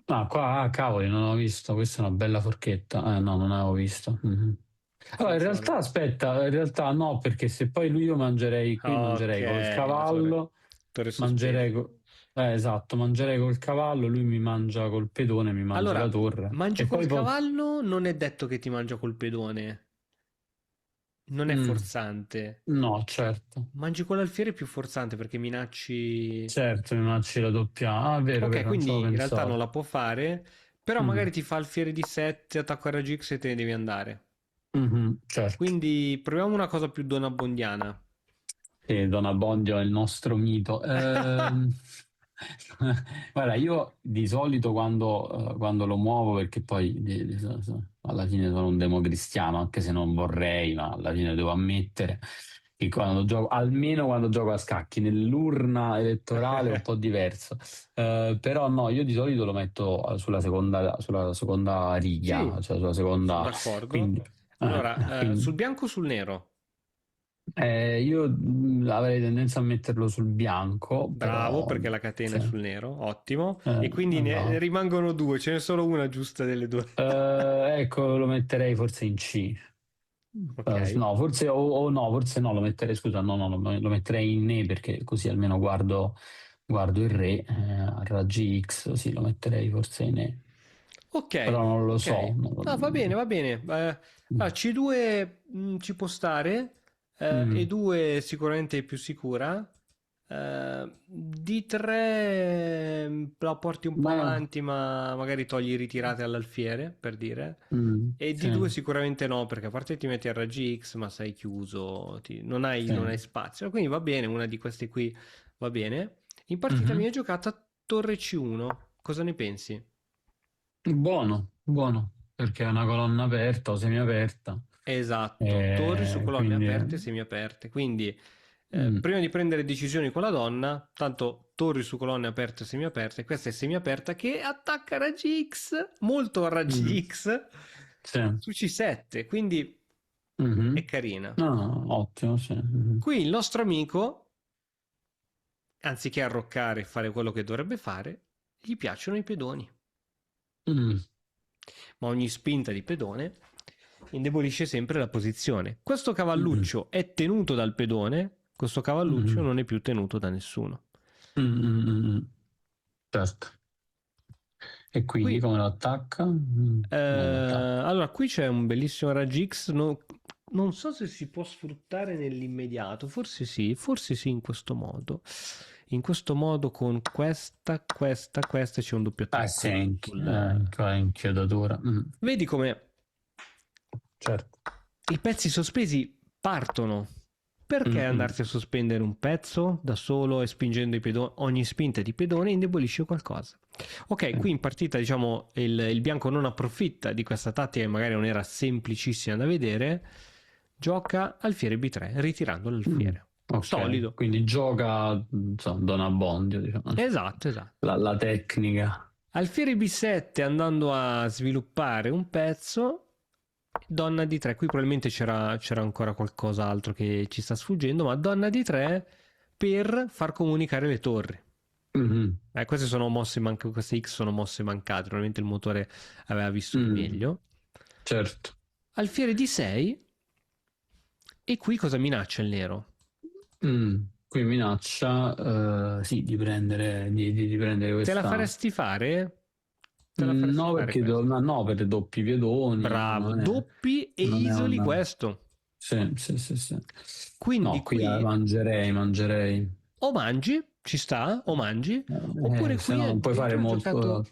Ah, qua, cavoli, non ho visto, questa è una bella forchetta. No, non avevo visto. Mhm. Allora, in Funziona. realtà, aspetta, in realtà no, perché se poi lui io mangerei, qui Ok, mangerei col la torre, cavallo, torre mangerei, sospesa. esatto, mangerei col cavallo, lui mi mangia col pedone, mi mangia la Allora, torre. mangi E col poi, cavallo, non è detto che ti mangia col pedone. Non è mm, forzante. no, certo, Mangi con l'alfiere è più forzante perché minacci. certo, mi mangi la doppia. Ah, vero, Ok, vero, non ci avevo quindi in realtà non pensato. la può fare, però magari Mhm, ti fa alfiere di 7, attacco a raggi X e te ne devi andare. certo. Quindi proviamo una cosa più donna abbondiana. Sì, Don Abbondio è il nostro mito. Guarda, io di solito quando lo muovo, perché poi alla fine sono un democristiano, anche se non vorrei, ma alla fine devo ammettere che quando gioco, almeno quando gioco a scacchi, nell'urna elettorale è un po' diverso. Però no, io di solito lo metto sulla seconda riga, Sì, cioè sulla sono seconda, d'accordo. quindi, Allora, sul quindi bianco o sul nero? io avrei tendenza a metterlo sul bianco, Bravo, però perché la catena sì, è sul nero, ottimo. E quindi ne bravo. rimangono due, ce n'è solo una giusta delle due. Ecco, lo metterei forse in C. Ok. No, forse o no, forse no, lo metterei, scusa, no, no, lo metterei in E perché così almeno guardo il re a raggi X, sì, lo metterei forse in E. Ok, Però non lo so. ok. No, va bene, va bene. C2 ci può stare, Mm, E2 sicuramente è più sicura. D3 la porti un po' ma avanti, ma magari togli ritirate all'alfiere, per dire. E sì, D2 sicuramente no, perché a parte ti metti a raggi X, ma sei chiuso, non hai sì. spazio. Quindi va bene, una di queste qui va bene. In partita Mhm. viene giocata torre C1. Cosa ne pensi? Buono, buono, perché è una colonna aperta o semiaperta, Esatto, torri su colonne quindi aperte e semiaperte. Quindi, mm, prima di prendere decisioni con la donna, tanto torri su colonne aperte e semiaperte. Questa è semiaperta che attacca raggi X, molto a mm, raggi X, sì, su C7. Quindi è mhm. carina. No, ottimo, sì. Mhm. Qui il nostro amico, anziché arroccare e fare quello che dovrebbe fare, gli piacciono i pedoni. Mm, Ma ogni spinta di pedone indebolisce sempre la posizione. Questo mm, cavalluccio è tenuto dal pedone, questo cavalluccio mm, non è più tenuto da nessuno. certo. E quindi Qui, come lo attacca? Non lo attacca. allora, qui c'è un bellissimo Ragix. Non so se si può sfruttare nell'immediato, forse sì in questo modo. In questo modo con questa c'è un doppio Ah, sì, attacco è sul. inchiodatura. Vedi come certo. I pezzi sospesi partono. Perché Mm-mm. andarsi a sospendere un pezzo da solo e spingendo i pedoni? Ogni spinta di pedone indebolisce qualcosa. Ok, qui in partita diciamo il bianco non approfitta di questa tattica che magari non era semplicissima da vedere, gioca alfiere B3 ritirando Mm. l'alfiere. Ok, Solido. quindi gioca, insomma, Don Abbondio, diciamo. Esatto, esatto. La tecnica. Alfiere B7 andando a sviluppare un pezzo, donna D3, qui probabilmente c'era ancora qualcos'altro che ci sta sfuggendo, ma donna D3 per far comunicare le torri. Mhm. Queste sono mosse mancate, queste X sono mosse mancate, probabilmente il motore aveva visto di Mm. meglio. Certo. Alfiere D6 e qui cosa minaccia il nero? Qui minaccia, sì, di prendere Te la questa. faresti fare? Te la faresti No, fare perché questa? ma no, per doppi pedoni, Bravo, non è, doppi e non è isoli una. questo. Sì, sì, sì, sì. Quindi No, qui qui mangerei. o mangi, ci sta, o mangi, oppure Se qui no non puoi fare addirittura ha molto. giocato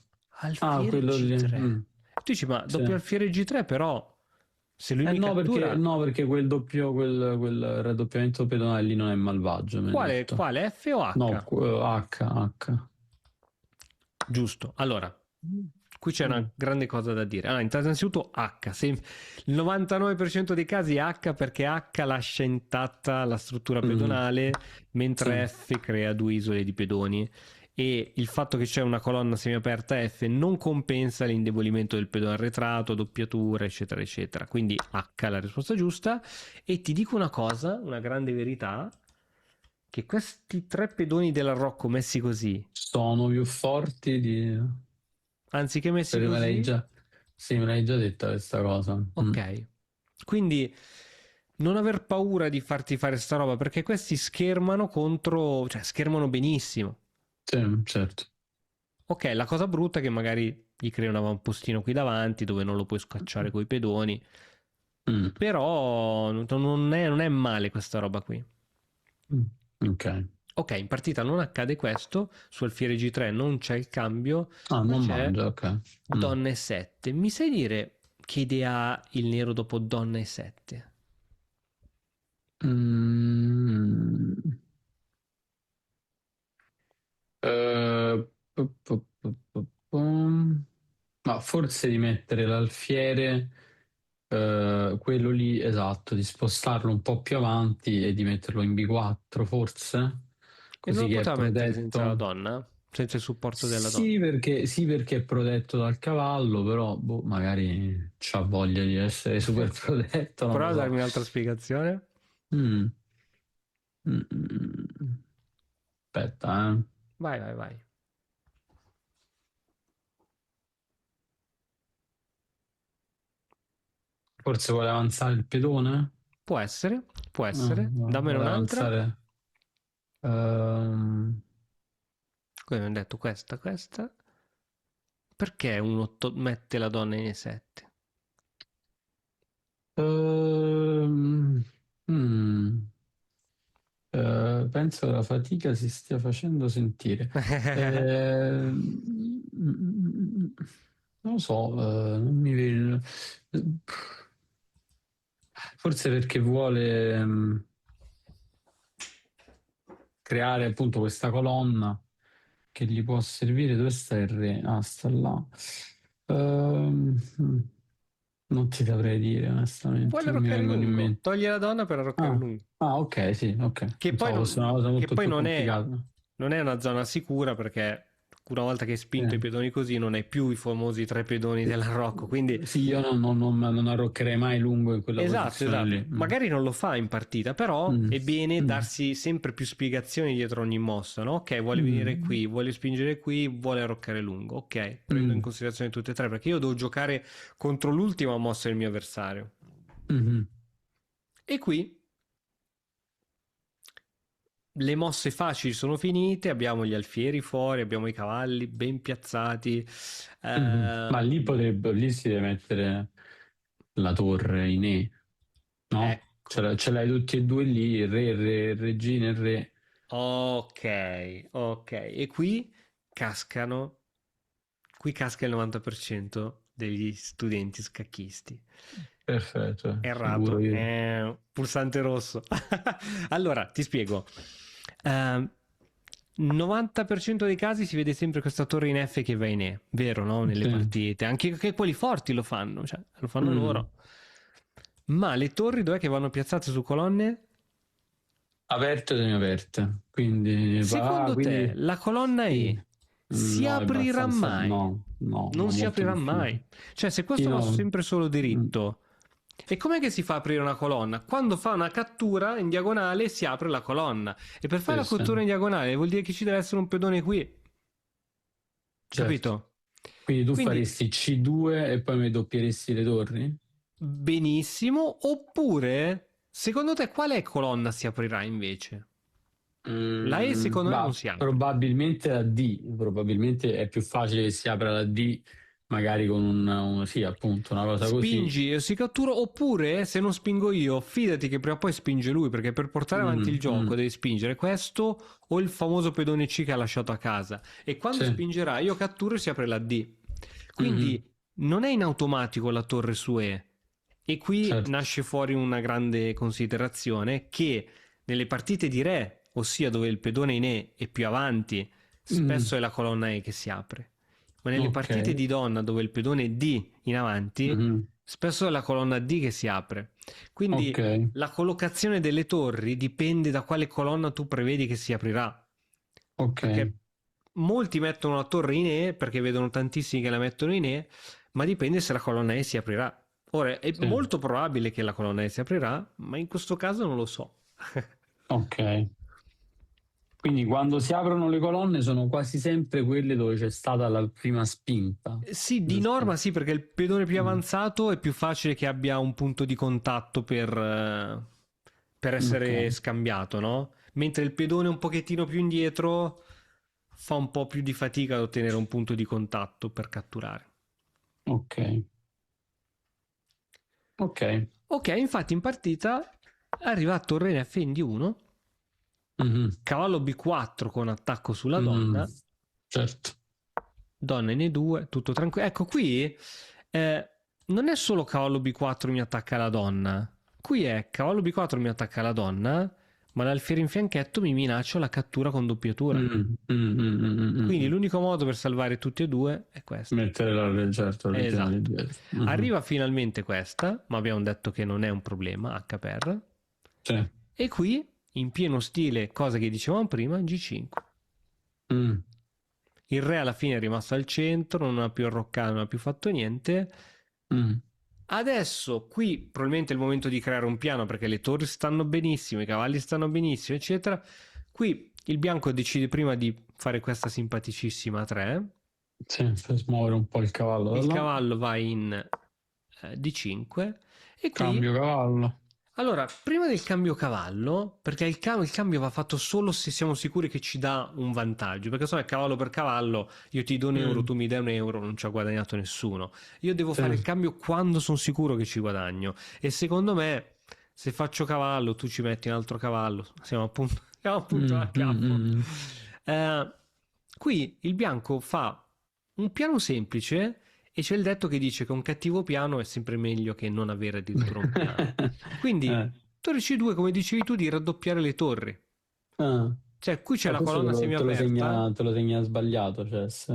Ah, alfiere quello lì. G3. Tu dici, ma Sì. doppio alfiere G3 però, se lui mi No, perché, cattura, no, perché quel raddoppiamento pedonale lì non è malvagio, mi hai detto. quale F o No, H? H. Giusto. Allora, qui c'è una Mm. grande cosa da dire. Allora, innanzitutto H. Il 99% dei casi H perché H lascia intatta la struttura Mm. pedonale, mentre Sì. F crea due isole di pedoni. E il fatto che c'è una colonna semiaperta F non compensa l'indebolimento del pedone arretrato, doppiatura, eccetera, eccetera. Quindi H è la risposta giusta. E ti dico una cosa, una grande verità, che questi tre pedoni della Rocco messi così, Sono più forti di. anziché messi Me l'hai così, già. Sì, me l'hai già detta questa cosa. ok. Quindi non aver paura di farti fare sta roba perché questi schermano contro, cioè schermano benissimo. Sì, certo. Ok, la cosa brutta è che magari gli crei un avantpostino qui davanti dove non lo puoi scacciare coi pedoni, Mm. però non è male questa roba qui. Mm. Ok. Ok, in partita non accade questo, su Alfiere G3 non c'è il cambio, Ah, ma non c'è mangia, ok. Mm. Donna E7. Mi sai dire che idea ha il nero dopo Donna E7? Mm. Ma forse di mettere l'alfiere, quello lì, esatto, di spostarlo un po' più avanti e di metterlo in B4, forse, E non così lo che è poteva mettere senza la protetto. donna? Senza il supporto della donna? Sì, perché è protetto dal cavallo, però boh, magari c'ha voglia di essere super protetto, non Prova lo a so. darmi un'altra spiegazione. Mm. Mm. Aspetta, eh. Vai, vai, vai. Forse vuole avanzare il pedone? Può essere, può Ah, essere. Dammene vuole un'altra. avanzare. ehm, Come abbiamo detto, questa. Perché uno mette la donna in E7? ehm, mm, penso che la fatica si stia facendo sentire. Non lo so, non mi viene. Forse perché vuole creare appunto questa colonna che gli può servire. Dove sta il re? Ah, sta là. Ehm, mm, Non ti saprei dire, onestamente, Vuole non mi arroccare vengono in lungo. mente. Toglie la donna per arroccare Ah, lungo. ok, sì, ok. Che poi Pensavo fosse una non, cosa che molto poi più non è, complicata. non è una zona sicura perché una volta che hai spinto i Sì. pedoni così non hai più i famosi tre pedoni della Rocco. Quindi Sì, io non arroccherei mai lungo in quella esatto, posizione esatto. lì. Magari non lo fa in partita, però Mm, è bene mm, darsi sempre più spiegazioni dietro ogni mossa, no? Ok, vuole venire mm, qui, vuole spingere qui, vuole arroccare lungo. Ok, prendo in mm, considerazione tutte e tre perché io devo giocare contro l'ultima mossa del mio avversario. mm, E qui le mosse facili sono finite, abbiamo gli alfieri fuori, abbiamo i cavalli ben piazzati. Ma Ehm, lì si deve mettere la torre in E, no? Ce ecco, ce l'hai tutti e due lì, il regina e il re. ok, ok. E qui casca il 90% degli studenti scacchisti. Perfetto, sicuro Errato, io. pulsante rosso. Allora, ti spiego. Ehm, 90% dei casi si vede sempre questa torre in F che va in E, vero, no? Nelle Sì. partite. Anche che quelli forti lo fanno, cioè, lo fanno Mm. loro. Ma le torri dov'è che vanno piazzate su colonne? Aperte o semiaperte? Quindi, Secondo te, quindi la colonna sì. E si No, è aprirà abbastanza mai? no, no, Non no, si molto aprirà difficile. mai. Cioè, se Sì, questo va no. sempre solo Mm. diritto, e com'è che si fa a aprire una colonna? Quando fa una cattura in diagonale si apre la colonna. E per fare Sì, la sì, cattura in diagonale vuol dire che ci deve essere un pedone qui. certo. Capito? Quindi tu Quindi faresti C2 e poi mi doppieresti le torri? benissimo. Oppure, secondo te, quale colonna si aprirà invece? La E secondo me non Ma si apre. probabilmente la D, probabilmente è più facile che si apra la D, magari con sì, appunto, una cosa così. Spingi e si cattura, oppure se non spingo io, fidati che prima o poi spinge lui, perché per portare avanti il gioco Mm. devi spingere questo o il famoso pedone C che ha lasciato a casa. E quando Sì. spingerà, io catturo e si apre la D. Mhm. Quindi non è in automatico la torre su E. E qui Certo. nasce fuori una grande considerazione che nelle partite di re, ossia dove il pedone in E è più avanti, Mm. spesso è la colonna E che si apre. Ma nelle Ok. partite di donna dove il pedone è D in avanti, Mhm. spesso è la colonna D che si apre. Ok. Quindi la collocazione delle torri dipende da quale colonna tu prevedi che si aprirà. Ok. Perché molti mettono la torre in E perché vedono tantissimi che la mettono in E, ma dipende se la colonna E si aprirà. Ora, è Sì. molto probabile che la colonna E si aprirà, ma in questo caso non lo so. Ok. Quindi quando si aprono le colonne sono quasi sempre quelle dove c'è stata la prima spinta, Sì, di giusto? norma sì, perché il pedone più Mm. avanzato è più facile che abbia un punto di contatto per Ok. essere scambiato, no? Mentre il pedone un pochettino più indietro fa un po' più di fatica ad ottenere un punto di contatto per catturare. Ok. Ok. Ok, infatti in partita arriva a torre in F in D1, Mhm. cavallo B4 con attacco sulla Mm. donna, Certo. donna N2, tutto tranquillo. Ecco, qui non è solo cavallo B4 mi attacca la donna. Qui è cavallo B4 mi attacca la donna, ma l'alfiere in fianchetto mi minaccia la cattura con doppiatura. Quindi Mm. l'unico modo per salvare tutti e due è questo. Mettere certo, la regina lì Esatto. dietro. Mhm. Arriva finalmente questa, ma abbiamo detto che non è un problema, H per. Sì. E qui, in pieno stile, cosa che dicevamo prima, G5. Mm. Il re alla fine è rimasto al centro, non ha più arroccato, non ha più fatto niente. Mm. Adesso qui probabilmente è il momento di creare un piano perché le torri stanno benissimo, i cavalli stanno benissimo, eccetera. Qui il bianco decide prima di fare questa simpaticissima 3. Sì, per smuovere un po' il cavallo da Il là. cavallo va in D5 e qui Cambio cavallo. allora, prima del cambio cavallo, perché il cambio va fatto solo se siamo sicuri che ci dà un vantaggio, perché se no è cavallo per cavallo, io ti do un euro, Mm. tu mi dai un euro, non ci ha guadagnato nessuno. Io devo Sì. fare il cambio quando sono sicuro che ci guadagno. E secondo me, se faccio cavallo, tu ci metti un altro cavallo, siamo appunto a capo. Mm. Eh, Qui il bianco fa un piano semplice e c'è il detto che dice che un cattivo piano è sempre meglio che non avere addirittura un piano. Quindi, Eh. torre C2, come dicevi tu, di raddoppiare le torri. Ah. Cioè, qui c'è la Questo colonna semiaperta te lo segna sbagliato, Cess.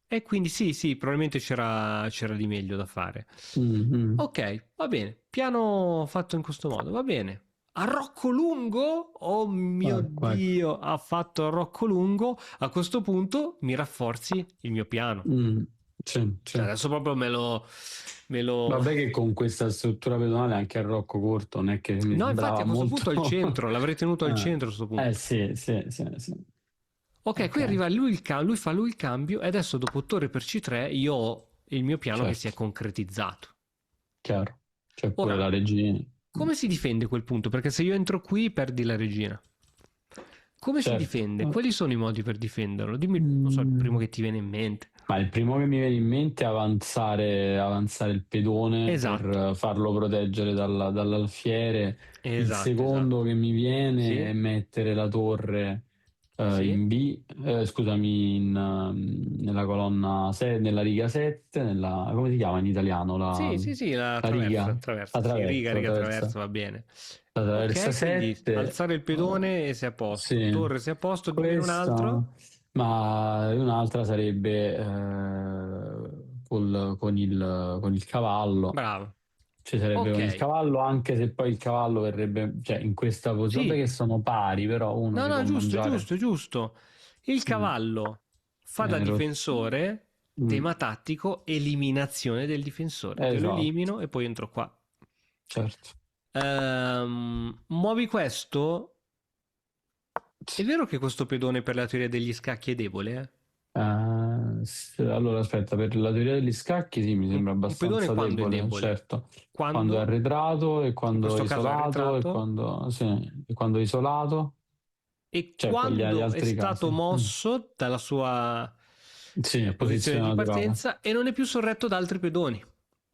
e quindi sì, sì, probabilmente c'era di meglio da fare. Mm. Ok, va bene. Piano fatto in questo modo, va bene. A Rocco Lungo? Oh mio Quack. Dio, ha fatto a Rocco Lungo. A questo punto mi rafforzi il mio piano. Mm. Sì, Cioè, sì. adesso proprio me lo. Vabbè che con questa struttura pedonale anche a Rocco Corto non è che mi No, infatti sembrava a questo molto... punto al centro, l'avrei tenuto al Ah. centro a questo punto. Sì, sì, sì, sì. Ok, qui Ok, arriva lui fa lui il cambio e adesso dopo torre per C3 io ho il mio piano che si è certo, concretizzato. chiaro. C'è pure Ora, la regina. come si difende quel punto? Perché se io entro qui perdi la regina. Come si Certo. difende? Quali sono i modi per difenderlo? Dimmi, non so, il Mm. primo che ti viene in mente. Ma il primo che mi viene in mente è avanzare il pedone Esatto, per farlo proteggere dall'alfiere. Il esatto, secondo esatto. che mi viene Sì, è mettere la torre Sì, in B, scusami, nella colonna nella riga 7, come si chiama in italiano? sì, sì, sì, la La traversa, riga, traversa, la sì, traversa, la riga, traversa, traversa, va bene. la traversa Ok, quindi 7. alzare il pedone e sei a posto, Sì, torre sei a posto, dimmene un questa, altro. ma un'altra sarebbe con il cavallo. Bravo. Ci sarebbe con il Ok, cavallo, anche se poi il cavallo verrebbe, cioè in questa posizione, vabbè sì, che sono pari, però uno no, si no, può giusto, mangiare. giusto, giusto. Il Sì, cavallo fa da difensore, mm, tema tattico, eliminazione del difensore. Te lo esatto, elimino e poi entro qua. certo. Muovi questo. È vero che questo pedone per la teoria degli scacchi è debole, eh? Allora, aspetta, per la teoria degli scacchi sì, mi sembra Un pedone abbastanza quando è debole, debole? certo. Quando è Quando, arretrato e in quando è questo caso isolato arretrato, sì, e quando è isolato, e cioè poi gli quando è altri stato casi. mosso dalla sua Sì, posizione posizione di naturale. partenza e non è più sorretto da altri pedoni.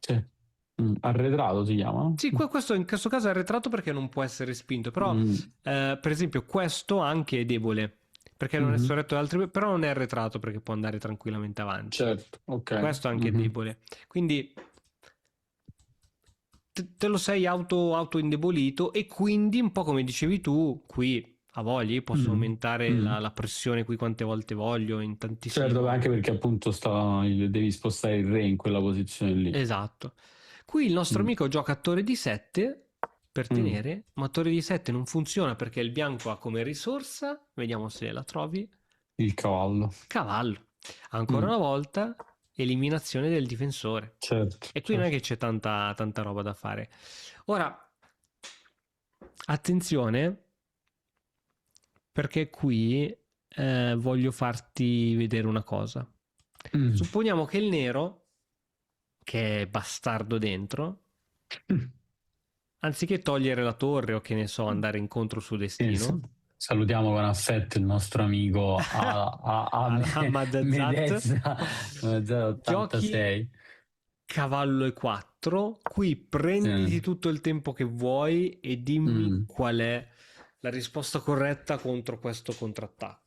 Sì. Arretrato si chiama, no? Sì, questo in questo caso è arretrato perché non può essere spinto, però Mm, per esempio questo anche è debole perché non è mhm, sorretto da altri, però non è arretrato perché può andare tranquillamente avanti. certo, ok. Questo anche è Mhm, debole. Quindi te lo sei auto indebolito e quindi un po' come dicevi tu, qui a voglia io posso mm, aumentare mm. la pressione qui quante volte voglio in tantissimi Certo, anche modi. perché appunto devi spostare il re in quella posizione lì. Esatto. Qui il nostro Mm, amico gioca torre di 7 per mm. tenere, ma torre di 7 non funziona perché il bianco ha come risorsa, vediamo se la trovi, Il cavallo. cavallo. Ancora Mm, una volta, eliminazione del difensore. certo, E qui non è che certo. c'è tanta roba da fare. Ora, attenzione, perché qui voglio farti vedere una cosa. Mm. Supponiamo che il nero, che è bastardo dentro, anziché togliere la torre o che ne so, andare incontro al suo Sì, destino, salutiamo con affetto il nostro amico Ahmadazat, Medezza giochi 86. cavallo e 4, qui prenditi Sì. tutto il tempo che vuoi e dimmi Mm. qual è la risposta corretta contro questo contrattacco.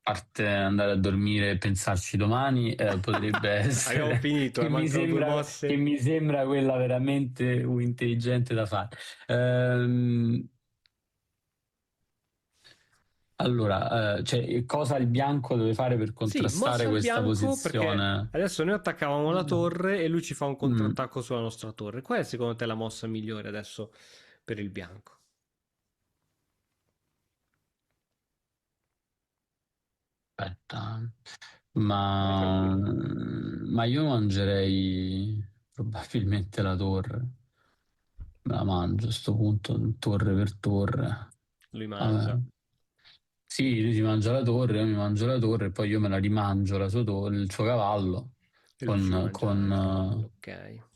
A parte andare a dormire e pensarci domani, potrebbe Abbiamo essere finito, mancano due che mosse. mi sembra quella veramente intelligente da fare. Ehm, allora, cioè, cosa il bianco deve fare per Sì, contrastare mossa al questa bianco perché posizione? adesso noi attaccavamo la torre e lui ci fa un Mm, contrattacco sulla nostra torre. Qual è secondo te la mossa migliore adesso per il bianco? aspetta, Vai ma, tranquillo. ma io mangerei probabilmente la torre. Me la mangio a sto punto, torre per torre. Lui Vabbè. mangia Sì, lui si mangia la torre, io mi mangio la torre e poi io me la rimangio il suo cavallo e lui ci mangia il con cavallo, ok.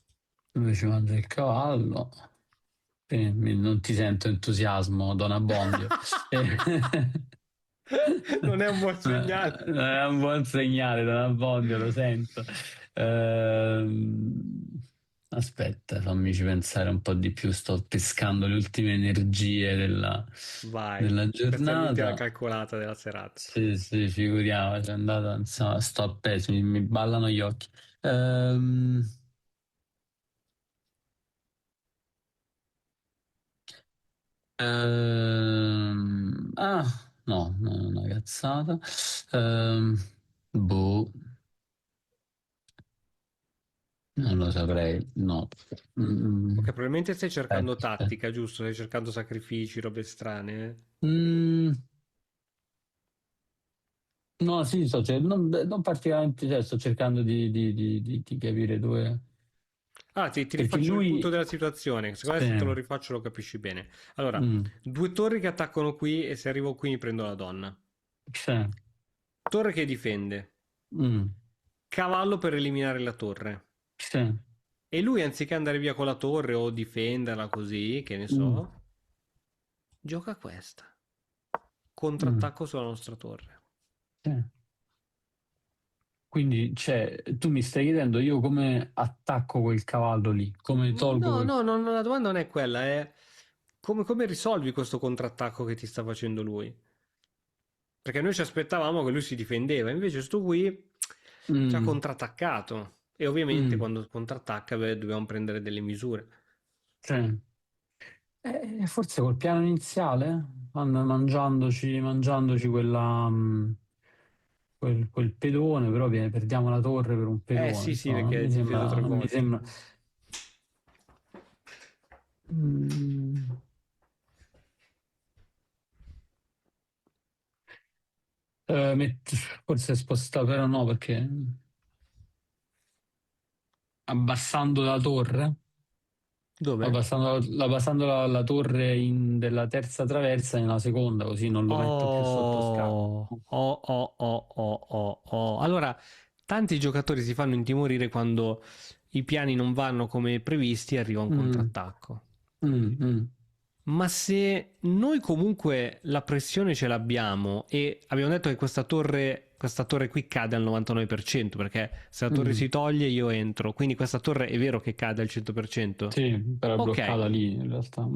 lui ci mangia il cavallo. Non ti sento entusiasmo, Don Abbondio. Non è un buon segnale. Non è un buon segnale, Don Abbondio, lo sento. Aspetta, fammici pensare un po' di più. Sto pescando le ultime energie Vai, della questa è l'ultima giornata. calcolata della serata. Sì, sì, figuriamoci, è andata, insomma, sto appeso, mi ballano gli occhi. Ehm, ah, no, non è una cazzata. Ehm, boh, non lo saprei, no. Ok, Mm, probabilmente stai cercando aspetta. tattica, giusto? Stai cercando sacrifici, robe strane. Mm, no, sì, non particolarmente, cioè, sto cercando di capire dove. Ah, ti Perché rifaccio il punto lui. della situazione. Secondo me Sì, se te lo rifaccio lo capisci bene. Allora, mm, due torri che attaccano qui e se arrivo qui mi prendo la donna. sì, Torre che difende. mm, Cavallo per eliminare la torre. sì, E lui, anziché andare via con la torre o difenderla così, che ne mm, so, gioca questa. mm, Contrattacco sulla nostra torre. sì. Quindi, cioè, tu mi stai chiedendo io come attacco quel cavallo lì, come tolgo No, quel. no, la domanda non è quella, è come risolvi questo contrattacco che ti sta facendo lui? Perché noi ci aspettavamo che lui si difendeva, invece sto qui ci ha Mm, contrattaccato. E ovviamente mm, quando contrattacca dobbiamo prendere delle misure. sì. Forse col piano iniziale, mangiandoci quel pedone, però perdiamo la torre per un pedone, Sì, sì, insomma, perché è difeso tre non mi volte. sembra. Mm, forse sposta, però no, perché abbassando la torre, Dove? abbassando la torre della terza traversa nella seconda, così non lo metto più sotto scacco. Oh. Allora, tanti giocatori si fanno intimorire quando i piani non vanno come previsti e arriva un Mm, contrattacco. mm. Ma se noi comunque la pressione ce l'abbiamo e abbiamo detto che questa torre qui cade al 99%, perché se la torre Mm. si toglie io entro, quindi questa torre è vero che cade al 100%? Sì, però è Ok, bloccata lì in realtà.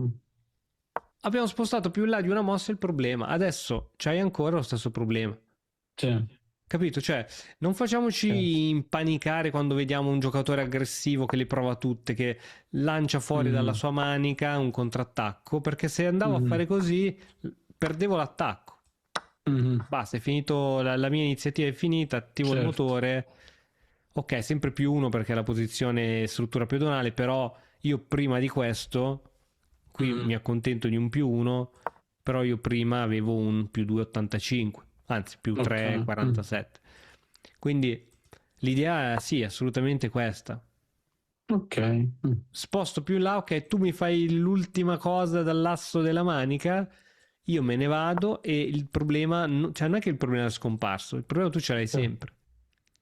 abbiamo spostato più in là di una mossa il problema, adesso c'hai ancora lo stesso problema. Sì, Capito? Cioè, non certo. facciamoci impanicare quando vediamo un giocatore aggressivo che le prova tutte, che lancia fuori dalla Mhm, sua manica un contrattacco, perché se andavo a mhm, fare così perdevo l'attacco. mhm, Basta, è finito, la mia iniziativa è finita, attivo il certo. motore. Ok, sempre più uno perché la posizione è struttura pedonale, però io prima di questo, qui mi Mhm, accontento di un più uno, però io prima avevo un più 2,85, anzi più ok. 3,47. Quindi l'idea sì, è assolutamente questa. Ok. Sposto più in là, ok, tu mi fai l'ultima cosa dall'asso della manica, io me ne vado e il problema, cioè non è che il problema è scomparso, il problema tu ce l'hai Sì, sempre.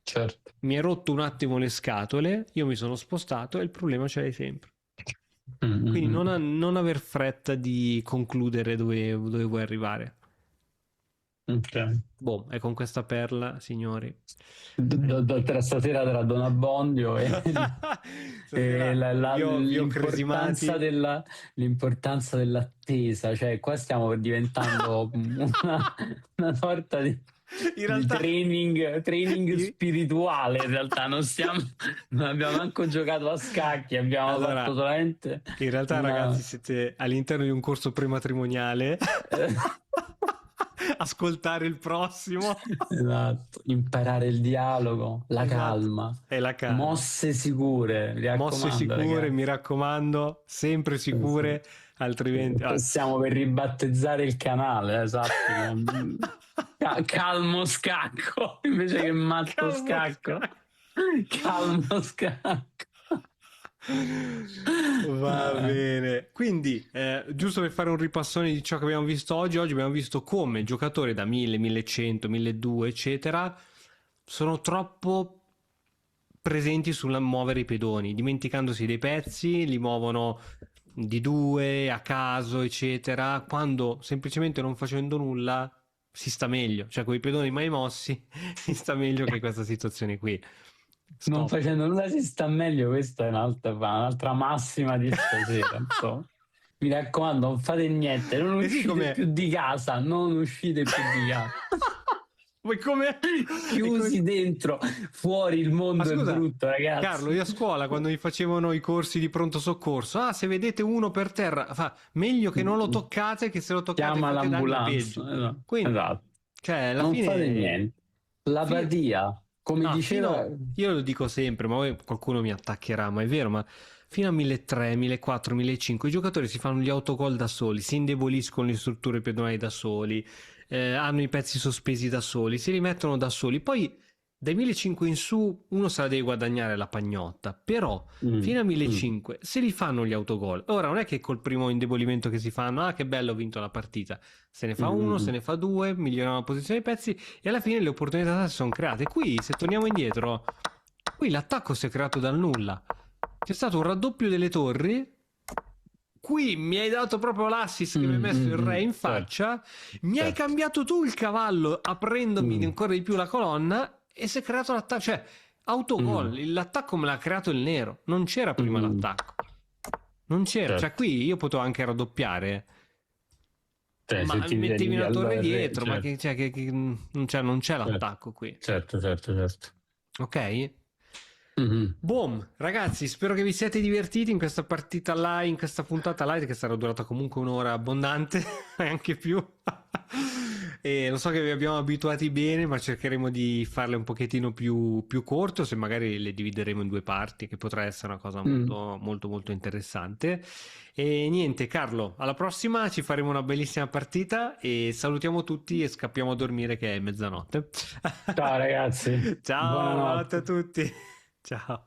certo. Mi hai rotto un attimo le scatole, io mi sono spostato e il problema ce l'hai sempre. Quindi Mm. non aver fretta di concludere dove vuoi arrivare. Ok. Boh, e con questa perla, signori. Stasera tra Don Abbondio e Stasera vi ho l'importanza cresimati. l'importanza dell'attesa, cioè qua stiamo diventando una sorta di, In di realtà, training i- spirituale, in realtà non abbiamo manco giocato a scacchi, abbiamo fatto allora, solamente in realtà, una. ragazzi, siete all'interno di un corso prematrimoniale. eh, Ascoltare il prossimo. Esatto, imparare il dialogo, la Esatto, calma, è la calma. mosse sicure, mi Mosse raccomando, sicure, mi ragazzi. raccomando, sempre Sì. sicure, altrimenti... Stiamo per ribattezzare il canale, sappi. Calmo scacco invece che matto Calmo scacco. scacco. Calmo scacco. Va bene. Quindi, giusto per fare un ripassone di ciò che abbiamo visto oggi abbiamo visto come giocatori da 1000, 1100, 1200, eccetera, sono troppo presenti sulla muovere i pedoni, dimenticandosi dei pezzi, li muovono di due, a caso, eccetera, quando semplicemente non facendo nulla si sta meglio, cioè con i pedoni mai mossi si sta meglio che questa situazione qui. Non Stop. facendo nulla si sta meglio, questa è un'altra massima di stasera. Insomma. Mi raccomando, non fate niente, non E sì, uscite come... più di casa, non uscite più di casa. Poi come... è Chiusi come... dentro, fuori il Ma mondo è scusa, brutto, Carlo, ragazzi. io a scuola quando mi facevano i corsi di pronto soccorso, se vedete uno per terra, meglio che non lo toccate, che se lo toccate Chiama fate danni l'ambulanza. peggio. Esatto. Quindi, Esatto. cioè, alla Non fate fine, niente. L'apatia, come no, diceva. io lo dico sempre, ma poi qualcuno mi attaccherà, ma è vero, ma fino a 1300, 1400, 1500 i giocatori si fanno gli autogol da soli, si indeboliscono le strutture pedonali da soli, hanno i pezzi sospesi da soli, si rimettono da soli, poi dai 1500 in su uno se la deve guadagnare la pagnotta, però Mm, fino a mm, 1500 se li fanno gli autogol. Ora non è che col primo indebolimento che si fanno, che bello, ho vinto la partita, se ne mm, fa uno, se mm. ne fa due, migliorano la posizione dei pezzi e alla fine le opportunità si sono create. Qui, se torniamo indietro, qui l'attacco si è creato dal nulla. C'è stato un raddoppio delle torri. Qui mi hai dato proprio l'assist che mi hai messo il re in Certo, faccia. Mi hai certo. cambiato tu il cavallo aprendomi Mm, ancora di più la colonna e si è creato l'attacco. Cioè, mm, autogol. L'attacco me l'ha creato il nero. Non c'era prima mm. l'attacco. Non c'era, cioè Certo. qui io potevo anche raddoppiare, Cioè, ma se ti mettevi vedi una torre allora, dietro, ma certo, non c'è certo, l'attacco qui, certo, certo, certo. ok? Mhm. Boom, ragazzi, spero che vi siate divertiti in questa partita live, in questa puntata live che sarà durata comunque un'ora abbondante, e anche più. E lo so che vi abbiamo abituati bene, ma cercheremo di farle un pochettino più corto, se magari le divideremo in due parti, che potrà essere una cosa Mm. molto, molto, molto interessante. E niente, Carlo, alla prossima ci faremo una bellissima partita e salutiamo tutti e scappiamo a dormire che è mezzanotte. Ciao ragazzi, Ciao, buonanotte a buonanotte. tutti. Ciao.